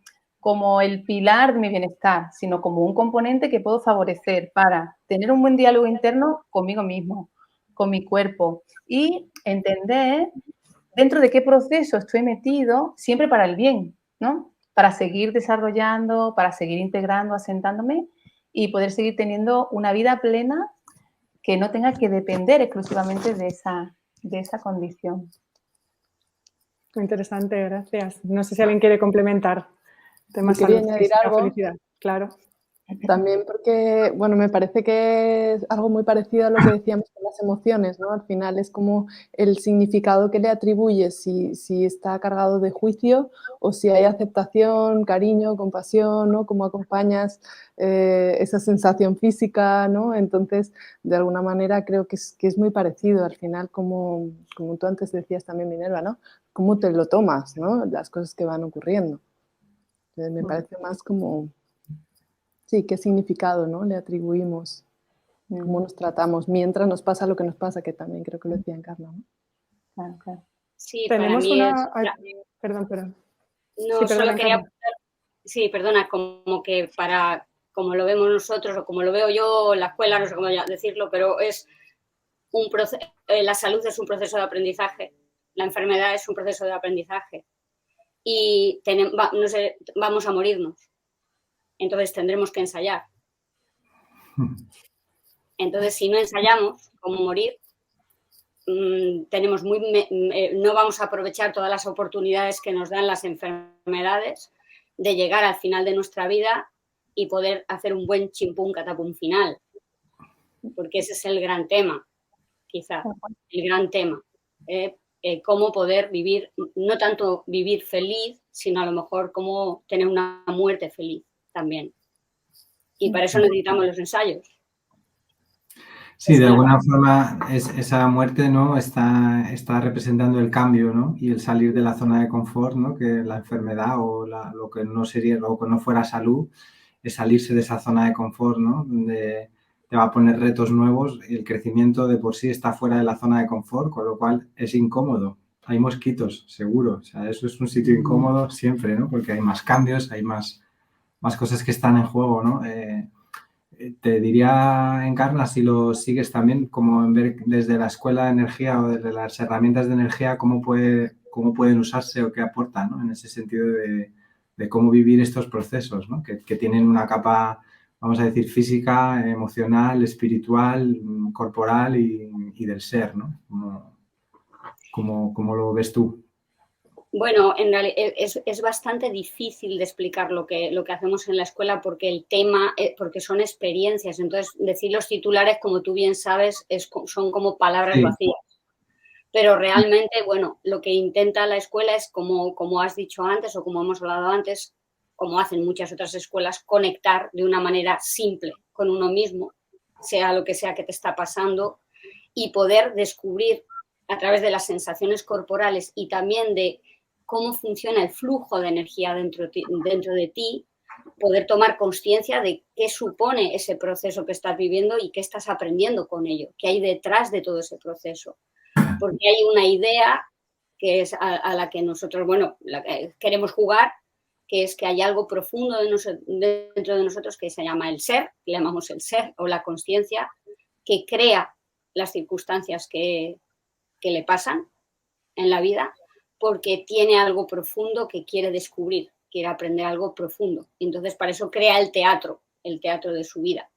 el pilar de mi bienestar, sino como un componente que puedo favorecer para tener un buen diálogo interno conmigo mismo, con mi cuerpo y entender dentro de qué proceso estoy metido, siempre para el bien, ¿no? Para seguir desarrollando, para seguir integrando, asentándome y poder seguir teniendo una vida plena que no tenga que depender exclusivamente de esa condición. Muy interesante, gracias. No sé si alguien quiere complementar temas quería salud añadir física, algo. felicidad. Claro. También porque, bueno, me parece que es algo muy parecido a lo que decíamos con las emociones, ¿no? Al final es como el significado que le atribuyes, si está cargado de juicio o si hay aceptación, cariño, compasión, ¿no? Cómo acompañas esa sensación física, ¿no? Entonces, de alguna manera creo que es muy parecido al final, como tú antes decías también, Minerva, ¿no? Cómo te lo tomas, ¿no? Las cosas que van ocurriendo. Entonces, me parece más como... Sí, qué significado, ¿no? Le atribuimos, cómo nos tratamos mientras nos pasa lo que nos pasa, que también creo que lo decía Encarna, ¿no? Claro, claro. Sí, Tenemos para mí una... Perdón. No, sí, solo quería... Sí, perdona, como que como lo vemos nosotros o como lo veo yo, la escuela, no sé cómo decirlo, pero es un proceso, la salud es un proceso de aprendizaje, la enfermedad es un proceso de aprendizaje y vamos a morirnos. Entonces tendremos que ensayar. Entonces, si no ensayamos cómo morir, no vamos a aprovechar todas las oportunidades que nos dan las enfermedades de llegar al final de nuestra vida y poder hacer un buen chimpún catapum final. Porque ese es el gran tema, quizá, el gran tema. Cómo poder vivir, no tanto vivir feliz, sino a lo mejor cómo tener una muerte feliz también. Y para eso necesitamos los ensayos. Sí, de alguna forma esa muerte, ¿no? está representando el cambio, ¿no? Y el salir de la zona de confort, ¿no? Que la enfermedad o lo que no sería, lo que no fuera salud, es salirse de esa zona de confort, ¿no? Donde te va a poner retos nuevos y el crecimiento de por sí está fuera de la zona de confort, con lo cual es incómodo. Hay mosquitos, seguro. O sea, eso es un sitio incómodo siempre, ¿no? Porque hay más cambios, hay más cosas que están en juego, ¿no? Te diría, Encarna, si lo sigues también, como en ver desde la escuela de energía o desde las herramientas de energía, cómo pueden usarse o qué aportan, ¿no? En ese sentido de cómo vivir estos procesos, ¿no? Que tienen una capa, vamos a decir, física, emocional, espiritual, corporal y del ser, ¿no? ¿Cómo lo ves tú? Bueno, en realidad es bastante difícil de explicar lo que hacemos en la escuela porque el tema, porque son experiencias. Entonces, decir los titulares, como tú bien sabes, son como palabras vacías. Pero realmente, bueno, lo que intenta la escuela es, como has dicho antes o como hemos hablado antes, como hacen muchas otras escuelas, conectar de una manera simple con uno mismo, sea lo que sea que te está pasando, y poder descubrir a través de las sensaciones corporales y también de cómo funciona el flujo de energía dentro de ti, poder tomar conciencia de qué supone ese proceso que estás viviendo y qué estás aprendiendo con ello, qué hay detrás de todo ese proceso. Porque hay una idea que es a la que nosotros, bueno, la que queremos jugar, que es que hay algo profundo dentro de nosotros que se llama el ser, le llamamos el ser o la consciencia, que crea las circunstancias que le pasan en la vida porque tiene algo profundo que quiere descubrir, quiere aprender algo profundo. Y entonces, para eso crea el teatro de su vida.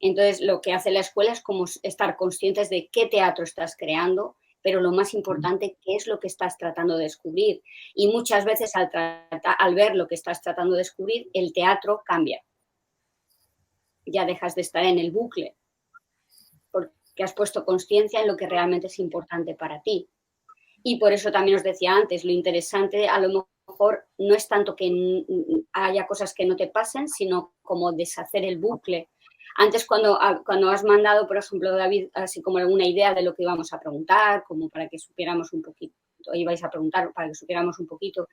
Entonces, lo que hace la escuela es como estar conscientes de qué teatro estás creando, pero lo más importante, qué es lo que estás tratando de descubrir. Y muchas veces al ver lo que estás tratando de descubrir, el teatro cambia. Ya dejas de estar en el bucle, porque has puesto conciencia en lo que realmente es importante para ti. Y por eso también os decía antes, lo interesante a lo mejor no es tanto que haya cosas que no te pasen, sino como deshacer el bucle. Antes cuando has mandado, por ejemplo, David, así como alguna idea de lo que íbamos a preguntar, como para que supiéramos un poquito, ibais a preguntar para que supiéramos un poquito,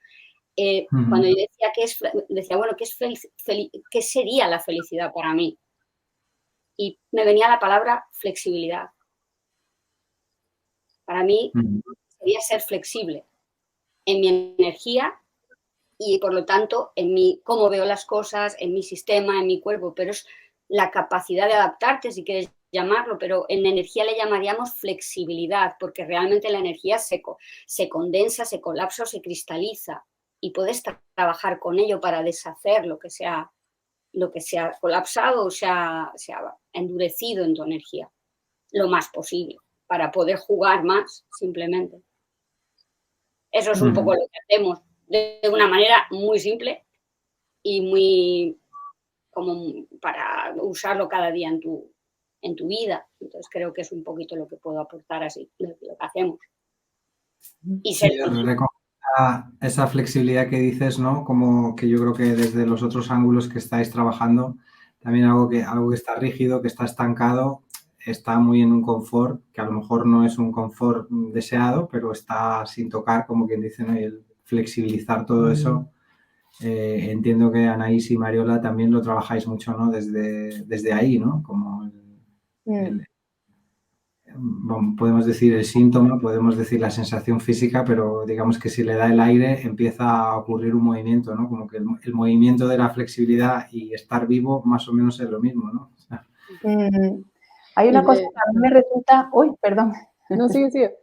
cuando yo decía, bueno, ¿qué sería la felicidad para mí? Y me venía la palabra flexibilidad. Para mí sería ser flexible en mi energía y, por lo tanto, en cómo veo las cosas, en mi sistema, en mi cuerpo, pero es la capacidad de adaptarte, si quieres llamarlo, pero en energía le llamaríamos flexibilidad, porque realmente la energía se condensa, se colapsa o se cristaliza y puedes trabajar con ello para deshacer lo que se ha colapsado o se ha endurecido en tu energía, lo más posible, para poder jugar más, simplemente. Eso es un poco lo que hacemos, de una manera muy simple y muy como para usarlo cada día en tu vida. Entonces creo que es un poquito lo que puedo aportar así, lo que hacemos. Y sí, esa flexibilidad que dices, ¿no? Como que yo creo que desde los otros ángulos que estáis trabajando, también algo que está rígido, que está estancado, está muy en un confort, que a lo mejor no es un confort deseado, pero está sin tocar, como quien dice, ¿no? Y el flexibilizar todo eso. Entiendo que Anaís y Mariola también lo trabajáis mucho, ¿no? Desde ahí, ¿no? Como podemos decir el síntoma, podemos decir la sensación física, pero digamos que si le da el aire empieza a ocurrir un movimiento, ¿no? Como que el movimiento de la flexibilidad y estar vivo más o menos es lo mismo, ¿no? O sea, hay una cosa que a mí me resulta... Uy, perdón. No, sigue.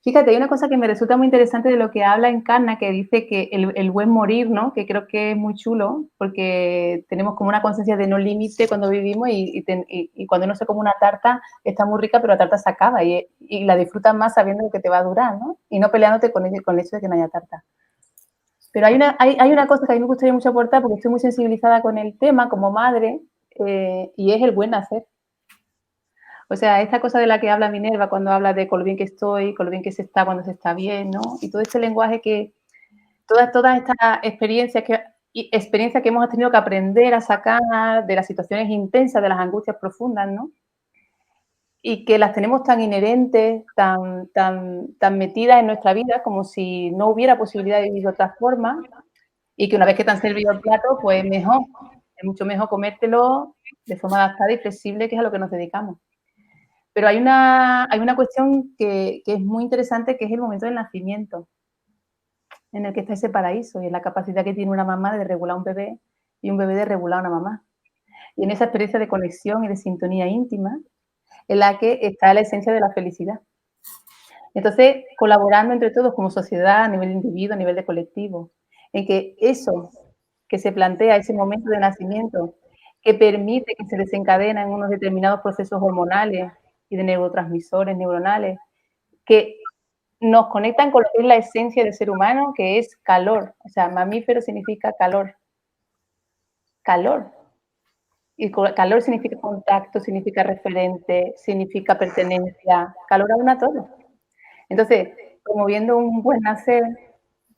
Fíjate, hay una cosa que me resulta muy interesante de lo que habla Encarna, que dice que el buen morir, ¿no? Que creo que es muy chulo, porque tenemos como una conciencia de no límite cuando vivimos y cuando uno se come una tarta está muy rica, pero la tarta se acaba y la disfrutas más sabiendo que te va a durar, ¿no? Y no peleándote con el hecho de que no haya tarta. Pero hay una cosa que a mí me gustaría mucho aportar, porque estoy muy sensibilizada con el tema como madre, y es el buen nacer. O sea, esta cosa de la que habla Minerva cuando habla de con lo bien que estoy, con lo bien que se está cuando se está bien, ¿no? Y todo este lenguaje todas estas experiencias que hemos tenido que aprender a sacar de las situaciones intensas, de las angustias profundas, ¿no? Y que las tenemos tan inherentes, tan metidas en nuestra vida, como si no hubiera posibilidad de vivir de otra forma, y que una vez que te han servido el plato, pues mejor, es mucho mejor comértelo de forma adaptada y flexible, que es a lo que nos dedicamos. Pero hay una cuestión que es muy interesante, que es el momento del nacimiento, en el que está ese paraíso y en la capacidad que tiene una mamá de regular un bebé y un bebé de regular a una mamá. Y en esa experiencia de conexión y de sintonía íntima, en la que está la esencia de la felicidad. Entonces, colaborando entre todos como sociedad, a nivel de individuo, a nivel de colectivo, en que eso que se plantea, ese momento de nacimiento, que permite que se desencadenen unos determinados procesos hormonales y de neurotransmisores neuronales, que nos conectan con lo que es la esencia del ser humano, que es calor. O sea, mamífero significa calor. Calor. Y calor significa contacto, significa referente, significa pertenencia. Calor aúna todo. Entonces, promoviendo un buen nacer,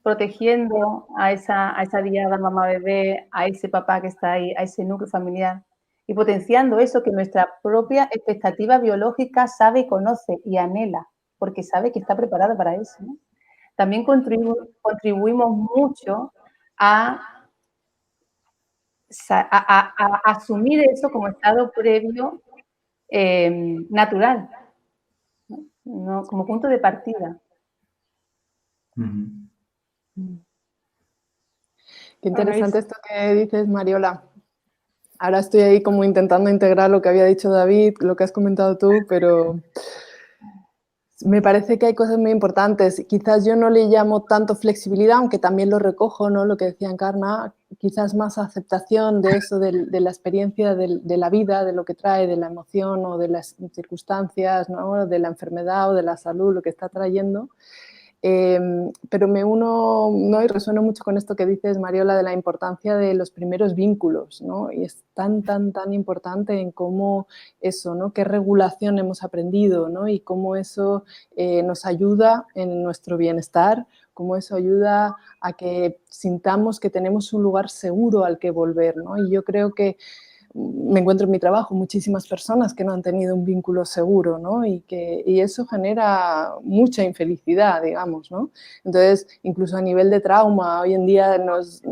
protegiendo a esa diada mamá-bebé, a ese papá que está ahí, a ese núcleo familiar, y potenciando eso que nuestra propia expectativa biológica sabe y conoce y anhela, porque sabe que está preparada para eso, ¿no? También contribuimos mucho a asumir eso como estado previo natural, ¿no? Como punto de partida. Qué interesante esto que dices, Mariola. Ahora estoy ahí como intentando integrar lo que había dicho David, lo que has comentado tú, pero me parece que hay cosas muy importantes. Quizás yo no le llamo tanto flexibilidad, aunque también lo recojo, ¿no? Lo que decía Encarna, quizás más aceptación de eso, de la experiencia de la vida, de lo que trae, de la emoción o de las circunstancias, ¿no? De la enfermedad o de la salud, lo que está trayendo. Pero me uno, ¿no? Y resueno mucho con esto que dices, Mariola, de la importancia de los primeros vínculos, ¿no? Y es tan importante en cómo eso, ¿no? Qué regulación hemos aprendido, ¿no? Y cómo eso nos ayuda en nuestro bienestar, cómo eso ayuda a que sintamos que tenemos un lugar seguro al que volver, ¿no? Y yo creo que me encuentro en mi trabajo muchísimas personas que no han tenido un vínculo seguro, ¿no? Y eso genera mucha infelicidad, digamos, ¿no? Entonces, incluso a nivel de trauma, hoy en día nos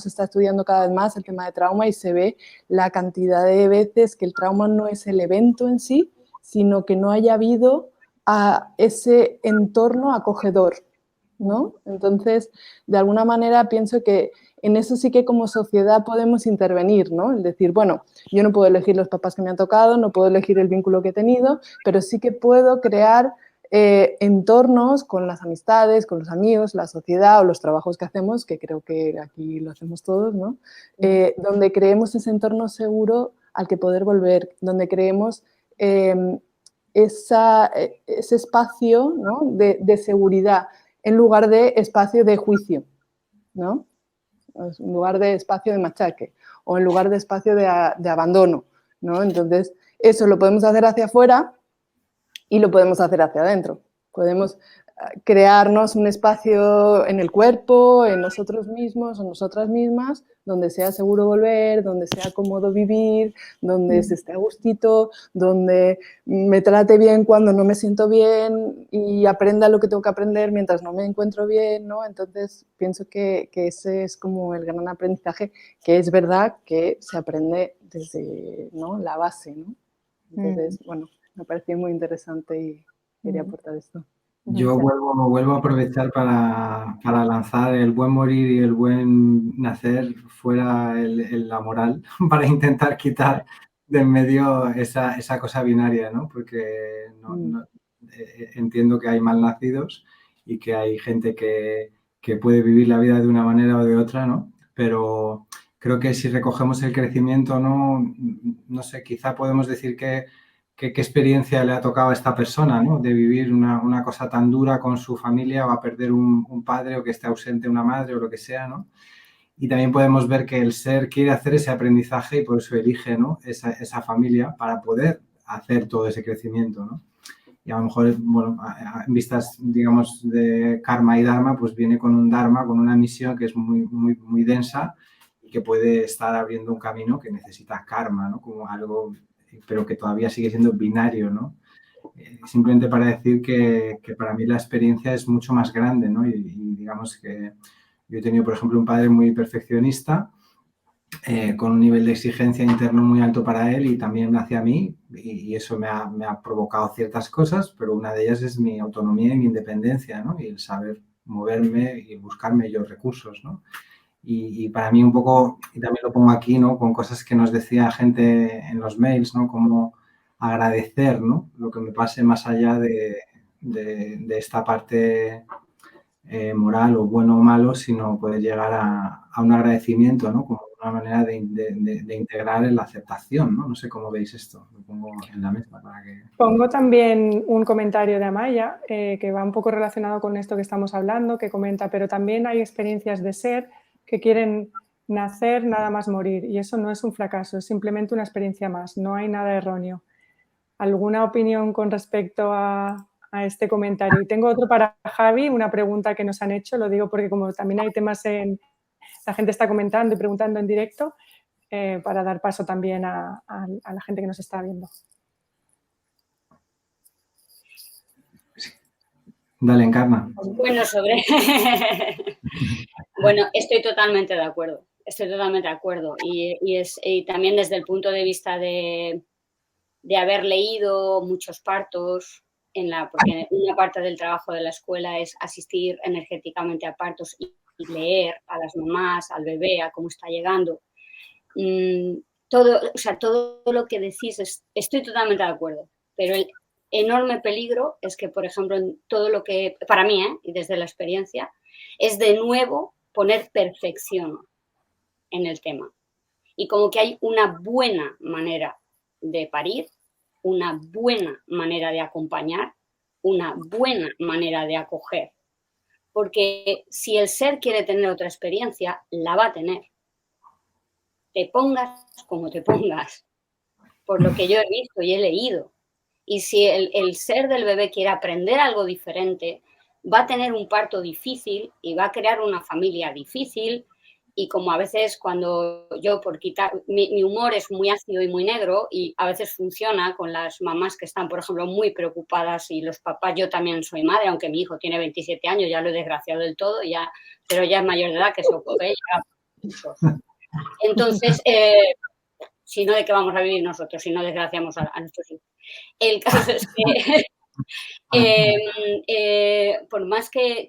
está estudiando cada vez más el tema de trauma y se ve la cantidad de veces que el trauma no es el evento en sí, sino que no haya habido a ese entorno acogedor, ¿no? Entonces, de alguna manera pienso que en eso sí que como sociedad podemos intervenir, ¿no? Es decir, bueno, yo no puedo elegir los papás que me han tocado, no puedo elegir el vínculo que he tenido, pero sí que puedo crear entornos con las amistades, con los amigos, la sociedad o los trabajos que hacemos, que creo que aquí lo hacemos todos, ¿no? Donde creemos ese entorno seguro al que poder volver, donde creemos ese espacio, ¿no? de seguridad, en lugar de espacio de juicio, ¿no? En lugar de espacio de machaque o en lugar de espacio de abandono, ¿no? Entonces, eso lo podemos hacer hacia afuera y lo podemos hacer hacia adentro. Podemos crearnos un espacio en el cuerpo, en nosotros mismos o nosotras mismas, donde sea seguro volver, donde sea cómodo vivir, donde se esté a gustito, donde me trate bien cuando no me siento bien y aprenda lo que tengo que aprender mientras no me encuentro bien, ¿no? Entonces, pienso que ese es como el gran aprendizaje, que es verdad que se aprende desde, ¿no? la base, ¿no? Entonces, bueno, me pareció muy interesante y quería aportar esto. Yo vuelvo a aprovechar para lanzar el buen morir y el buen nacer fuera la moral, para intentar quitar de en medio esa cosa binaria, ¿no? Porque entiendo que hay malnacidos y que hay gente que puede vivir la vida de una manera o de otra, ¿no? Pero creo que si recogemos el crecimiento, no sé, quizá podemos decir qué experiencia le ha tocado a esta persona, ¿no? De vivir una cosa tan dura con su familia, va a perder un padre o que esté ausente una madre o lo que sea, ¿no? Y también podemos ver que el ser quiere hacer ese aprendizaje y por eso elige, ¿no? esa familia para poder hacer todo ese crecimiento, ¿no? Y a lo mejor, bueno, en vistas, digamos, de karma y dharma, pues viene con un dharma, con una misión que es muy densa y que puede estar abriendo un camino que necesita karma, ¿no? Como algo, pero que todavía sigue siendo binario, ¿no? Simplemente para decir que para mí la experiencia es mucho más grande, ¿no? Y digamos que yo he tenido, por ejemplo, un padre muy perfeccionista, con un nivel de exigencia interno muy alto para él y también hacia mí, y eso me ha provocado ciertas cosas, pero una de ellas es mi autonomía y mi independencia, ¿no? Y el saber moverme y buscarme yo recursos, ¿no? Y para mí un poco, y también lo pongo aquí, ¿no? Con cosas que nos decía gente en los mails, ¿no? Como agradecer, ¿no? Lo que me pase más allá de esta parte moral o bueno o malo, sino poder llegar a un agradecimiento, ¿no? Como una manera de integrar en la aceptación, ¿no? No sé cómo veis esto, lo pongo en la mesa para que... Pongo también un comentario de Amaya que va un poco relacionado con esto que estamos hablando, que comenta, pero también hay experiencias de ser que quieren nacer, nada más morir. Y eso no es un fracaso, es simplemente una experiencia más. No hay nada erróneo. ¿Alguna opinión con respecto a este comentario? Y tengo otro para Javi, una pregunta que nos han hecho, lo digo porque como también hay temas la gente está comentando y preguntando en directo, para dar paso también a la gente que nos está viendo. Dale, Encarna. Bueno, bueno, estoy totalmente de acuerdo. Estoy totalmente de acuerdo. Y también desde el punto de vista de haber leído muchos partos, porque una parte del trabajo de la escuela es asistir energéticamente a partos y leer a las mamás, al bebé, a cómo está llegando. Todo lo que decís, estoy totalmente de acuerdo, pero el enorme peligro es que, por ejemplo, en todo lo que, para mí, y desde la experiencia, es de nuevo poner perfección en el tema. Y como que hay una buena manera de parir, una buena manera de acompañar, una buena manera de acoger. Porque si el ser quiere tener otra experiencia, la va a tener. Te pongas como te pongas, por lo que yo he visto y he leído. Y si el ser del bebé quiere aprender algo diferente, va a tener un parto difícil y va a crear una familia difícil. Y como a veces cuando yo, por quitar, mi humor es muy ácido y muy negro y a veces funciona con las mamás que están, por ejemplo, muy preocupadas y los papás, yo también soy madre, aunque mi hijo tiene 27 años, ya lo he desgraciado del todo, pero ya es mayor de edad que se ocupe. Entonces, si no, ¿de qué vamos a vivir nosotros? Si no desgraciamos a nuestros hijos. El caso es que por más que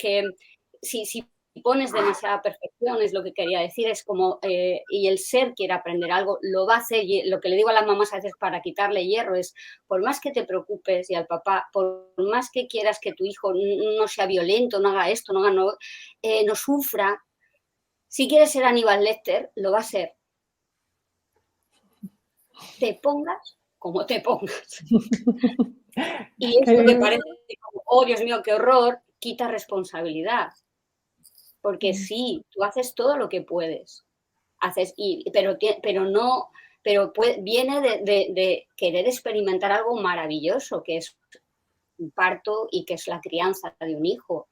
si pones demasiada perfección, es lo que quería decir, es como, y el ser quiere aprender algo, lo va a hacer. Y lo que le digo a las mamás a veces para quitarle hierro es, por más que te preocupes y al papá, por más que quieras que tu hijo no sea violento, no haga esto, no sufra, si quieres ser Aníbal Lecter, lo va a ser. Te pongas como te pongas. Y esto que parece como, oh, Dios mío, qué horror, quita responsabilidad. Porque sí, tú haces todo lo que puedes. Viene de querer experimentar algo maravilloso, que es un parto y que es la crianza de un hijo,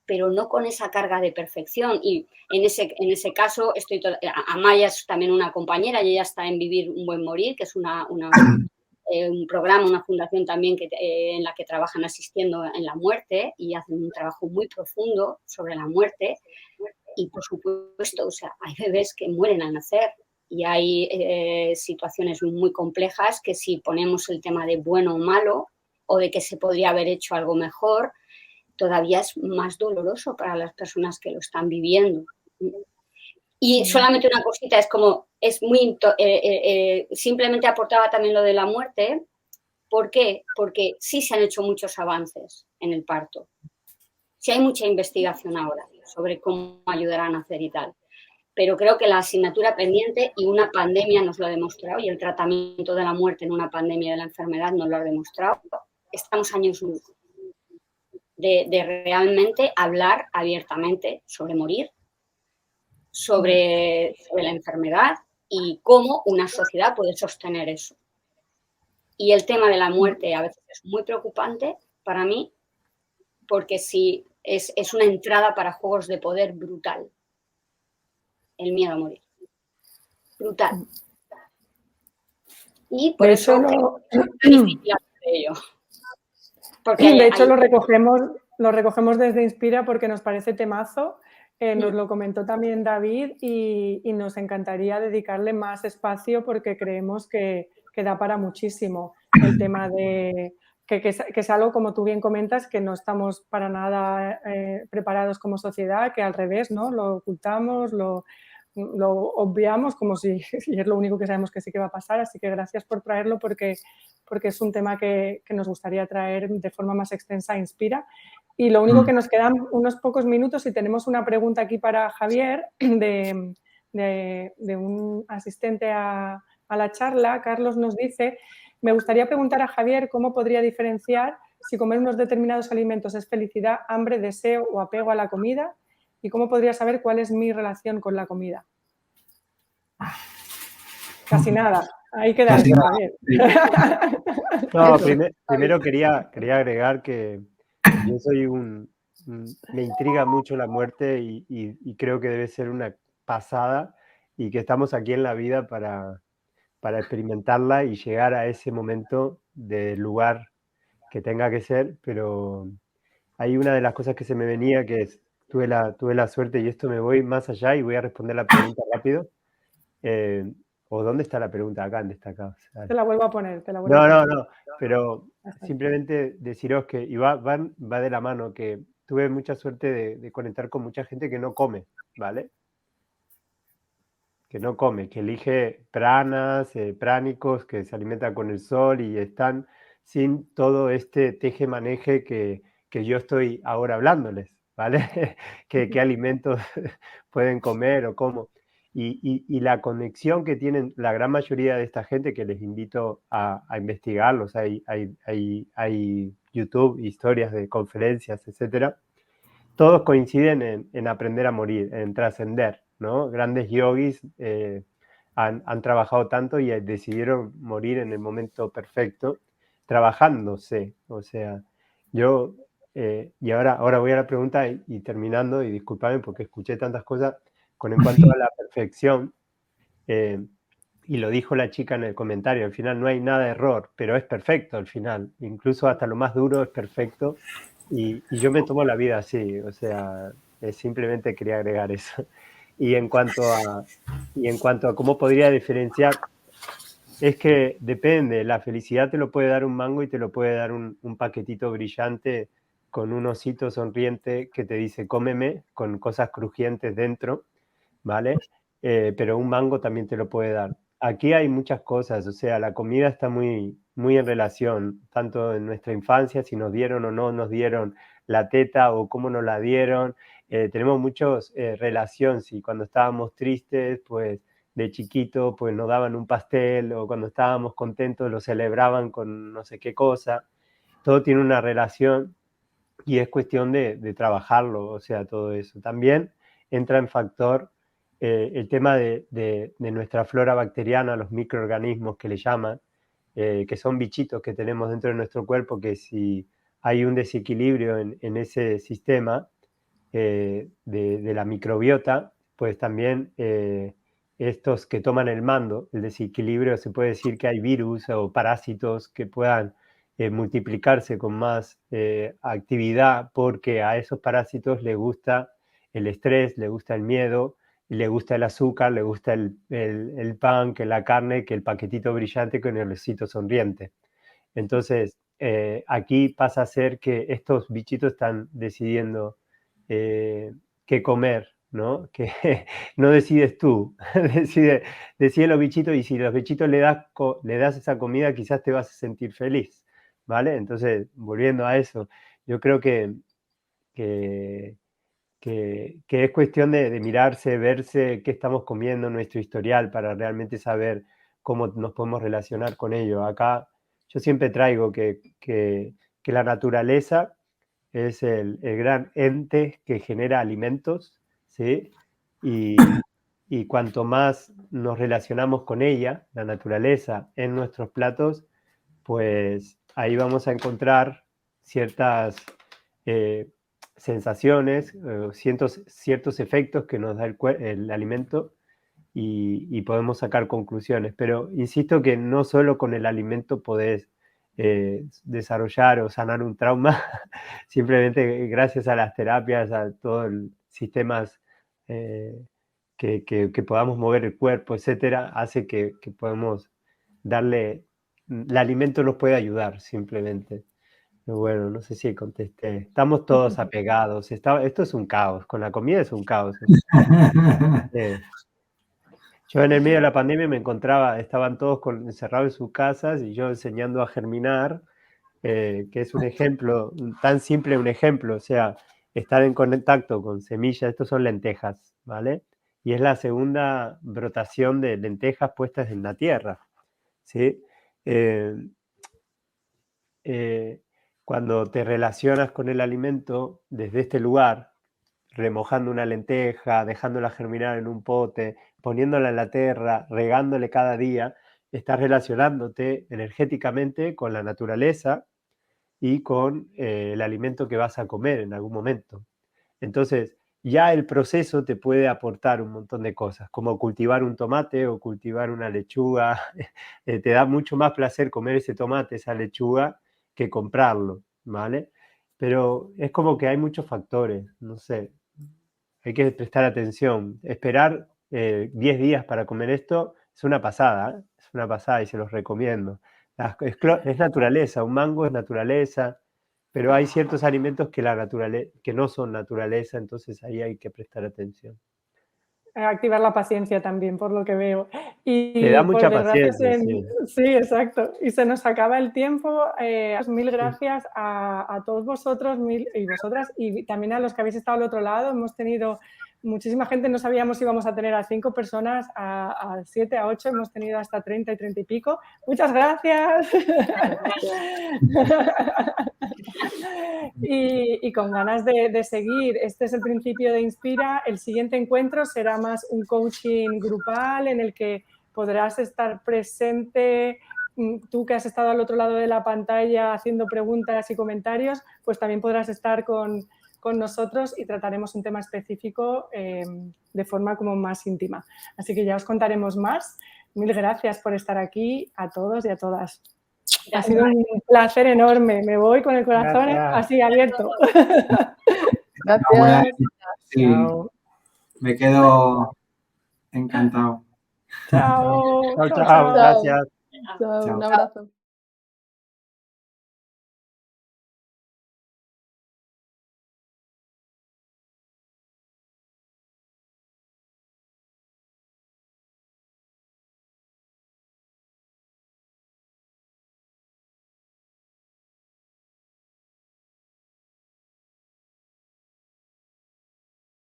pero no con esa carga de perfección. Y en ese caso, Amaya es también una compañera y ella está en Vivir un Buen Morir, que es un programa, una fundación también en la que trabajan asistiendo en la muerte y hacen un trabajo muy profundo sobre la muerte. Y, por supuesto, hay bebés que mueren al nacer y hay situaciones muy complejas que si ponemos el tema de bueno o malo o de que se podría haber hecho algo mejor, todavía es más doloroso para las personas que lo están viviendo. Y solamente una cosita, simplemente aportaba también lo de la muerte. ¿Por qué? Porque sí se han hecho muchos avances en el parto. Sí hay mucha investigación ahora sobre cómo ayudar a nacer y tal. Pero creo que la asignatura pendiente, y una pandemia nos lo ha demostrado, y el tratamiento de la muerte en una pandemia de la enfermedad nos lo ha demostrado, estamos años luz de realmente hablar abiertamente sobre morir, sobre la enfermedad y cómo una sociedad puede sostener eso. Y el tema de la muerte a veces es muy preocupante para mí porque sí es una entrada para juegos de poder brutal. El miedo a morir. Brutal. Y por eso es difícil hablar de ello. De hecho, lo recogemos desde Inspira porque nos parece temazo. Nos lo comentó también David y nos encantaría dedicarle más espacio porque creemos que da para muchísimo el tema de que es algo, como tú bien comentas, que no estamos para nada preparados como sociedad, que al revés, ¿no? Lo ocultamos, lo obviamos como si es lo único que sabemos que sí que va a pasar. Así que gracias por traerlo porque es un tema que nos gustaría traer de forma más extensa a Inspira. Y lo único que nos quedan unos pocos minutos y tenemos una pregunta aquí para Javier de un asistente a la charla. Carlos nos dice, me gustaría preguntar a Javier cómo podría diferenciar si comer unos determinados alimentos es felicidad, hambre, deseo o apego a la comida y cómo podría saber cuál es mi relación con la comida. Casi nada. Ahí queda Casi eso, nada. Javier. Sí. No, Eso. primero quería agregar que yo soy me intriga mucho la muerte y creo que debe ser una pasada y que estamos aquí en la vida para experimentarla y llegar a ese momento del lugar que tenga que ser, pero hay una de las cosas que se me venía que es, tuve la suerte, y esto me voy más allá y voy a responder la pregunta rápido. ¿O dónde está la pregunta? Acá en destacados. Te la vuelvo a poner, te la vuelvo a No, poner. no, no, pero simplemente deciros que, y va de la mano, que tuve mucha suerte de conectar con mucha gente que no come, ¿vale? Que no come, que elige pranas, pránicos, que se alimentan con el sol y están sin todo este teje-maneje que yo estoy ahora hablándoles, ¿vale? ¿Qué alimentos pueden comer o cómo? Y la conexión que tienen la gran mayoría de esta gente, que les invito a investigarlos, hay YouTube, historias de conferencias, etcétera. Todos coinciden en aprender a morir, en trascender, ¿no? Grandes yogis han trabajado tanto y decidieron morir en el momento perfecto, trabajándose. O sea, yo, y ahora voy a la pregunta y terminando, y disculpadme porque escuché tantas cosas, en cuanto a la perfección, y lo dijo la chica en el comentario, al final no hay nada de error, pero es perfecto al final, incluso hasta lo más duro es perfecto. Y yo me tomo la vida así, o sea, simplemente quería agregar eso. Y en cuanto a cómo podría diferenciar, es que depende, la felicidad te lo puede dar un mango y te lo puede dar un paquetito brillante con un osito sonriente que te dice cómeme, con cosas crujientes dentro, ¿vale? Pero un mango también te lo puede dar. Aquí hay muchas cosas, o sea, la comida está muy, muy en relación, tanto en nuestra infancia, si nos dieron o no nos dieron la teta o cómo nos la dieron. Tenemos muchos relación, si cuando estábamos tristes, pues de chiquito, pues nos daban un pastel, o cuando estábamos contentos lo celebraban con no sé qué cosa. Todo tiene una relación y es cuestión de trabajarlo, o sea, todo eso. También entra en factor el tema de nuestra flora bacteriana, los microorganismos que le llaman, que son bichitos que tenemos dentro de nuestro cuerpo, que si hay un desequilibrio en ese sistema de la microbiota, pues también estos que toman el mando, el desequilibrio, se puede decir que hay virus o parásitos que puedan multiplicarse con más actividad, porque a esos parásitos les gusta el estrés, les gusta el miedo, le gusta el azúcar, le gusta el pan, que la carne, que el paquetito brillante con el osito sonriente. Entonces, aquí pasa a ser que estos bichitos están decidiendo qué comer, ¿no? Que no decides tú, decide los bichitos, y si los bichitos le das esa comida, quizás te vas a sentir feliz, ¿vale? Entonces, volviendo a eso, yo creo que es cuestión de mirarse, verse qué estamos comiendo, nuestro historial, para realmente saber cómo nos podemos relacionar con ello. Acá yo siempre traigo que la naturaleza es el gran ente que genera alimentos, ¿sí? Y cuanto más nos relacionamos con ella, la naturaleza, en nuestros platos, pues ahí vamos a encontrar ciertas sensaciones, ciertos efectos que nos da el alimento, y podemos sacar conclusiones. Pero insisto que no solo con el alimento podés desarrollar o sanar un trauma, simplemente gracias a las terapias, a todos los sistemas que podamos mover el cuerpo, etcétera, hace que podemos darle, el alimento nos puede ayudar simplemente. Pero bueno, no sé si contesté. Estamos todos apegados. Esto es un caos. Con la comida es un caos. Yo en el medio de la pandemia me encontraba, estaban todos encerrados en sus casas y yo enseñando a germinar, que es un ejemplo, tan simple un ejemplo, o sea, estar en contacto con semillas. Estos son lentejas, ¿vale? Y es la segunda brotación de lentejas puestas en la tierra, ¿sí? Cuando te relacionas con el alimento desde este lugar, remojando una lenteja, dejándola germinar en un pote, poniéndola en la tierra, regándole cada día, estás relacionándote energéticamente con la naturaleza y con el alimento que vas a comer en algún momento. Entonces, ya el proceso te puede aportar un montón de cosas, como cultivar un tomate o cultivar una lechuga. Te da mucho más placer comer ese tomate, esa lechuga, que comprarlo, ¿vale? Pero es como que hay muchos factores, no sé, hay que prestar atención. Esperar 10 días para comer esto es una pasada, ¿eh? Es una pasada y se los recomiendo. Es naturaleza, un mango es naturaleza, pero hay ciertos alimentos que no son naturaleza, entonces ahí hay que prestar atención. Activar la paciencia también, por lo que veo. Te da Y por mucha desgracia, paciencia, sí. sí, exacto. Y se nos acaba el tiempo. Mil gracias a todos vosotros y vosotras, y también a los que habéis estado al otro lado. Hemos tenido muchísima gente, no sabíamos si íbamos a tener a 5 personas, a 7, a 8, hemos tenido hasta 30 y 30 y pico. Muchas gracias. Y con ganas de seguir. Este es el principio de Inspira. El siguiente encuentro será más un coaching grupal en el que podrás estar presente. Tú que has estado al otro lado de la pantalla haciendo preguntas y comentarios, pues también podrás estar con nosotros y trataremos un tema específico de forma como más íntima. Así que ya os contaremos más. Mil gracias por estar aquí a todos y a todas. Ha sido un placer enorme. Me voy con el corazón así abierto. Gracias. Sí, Chao. me quedo encantado. Chao. Chao, chao, gracias. Chao, Chao. un abrazo.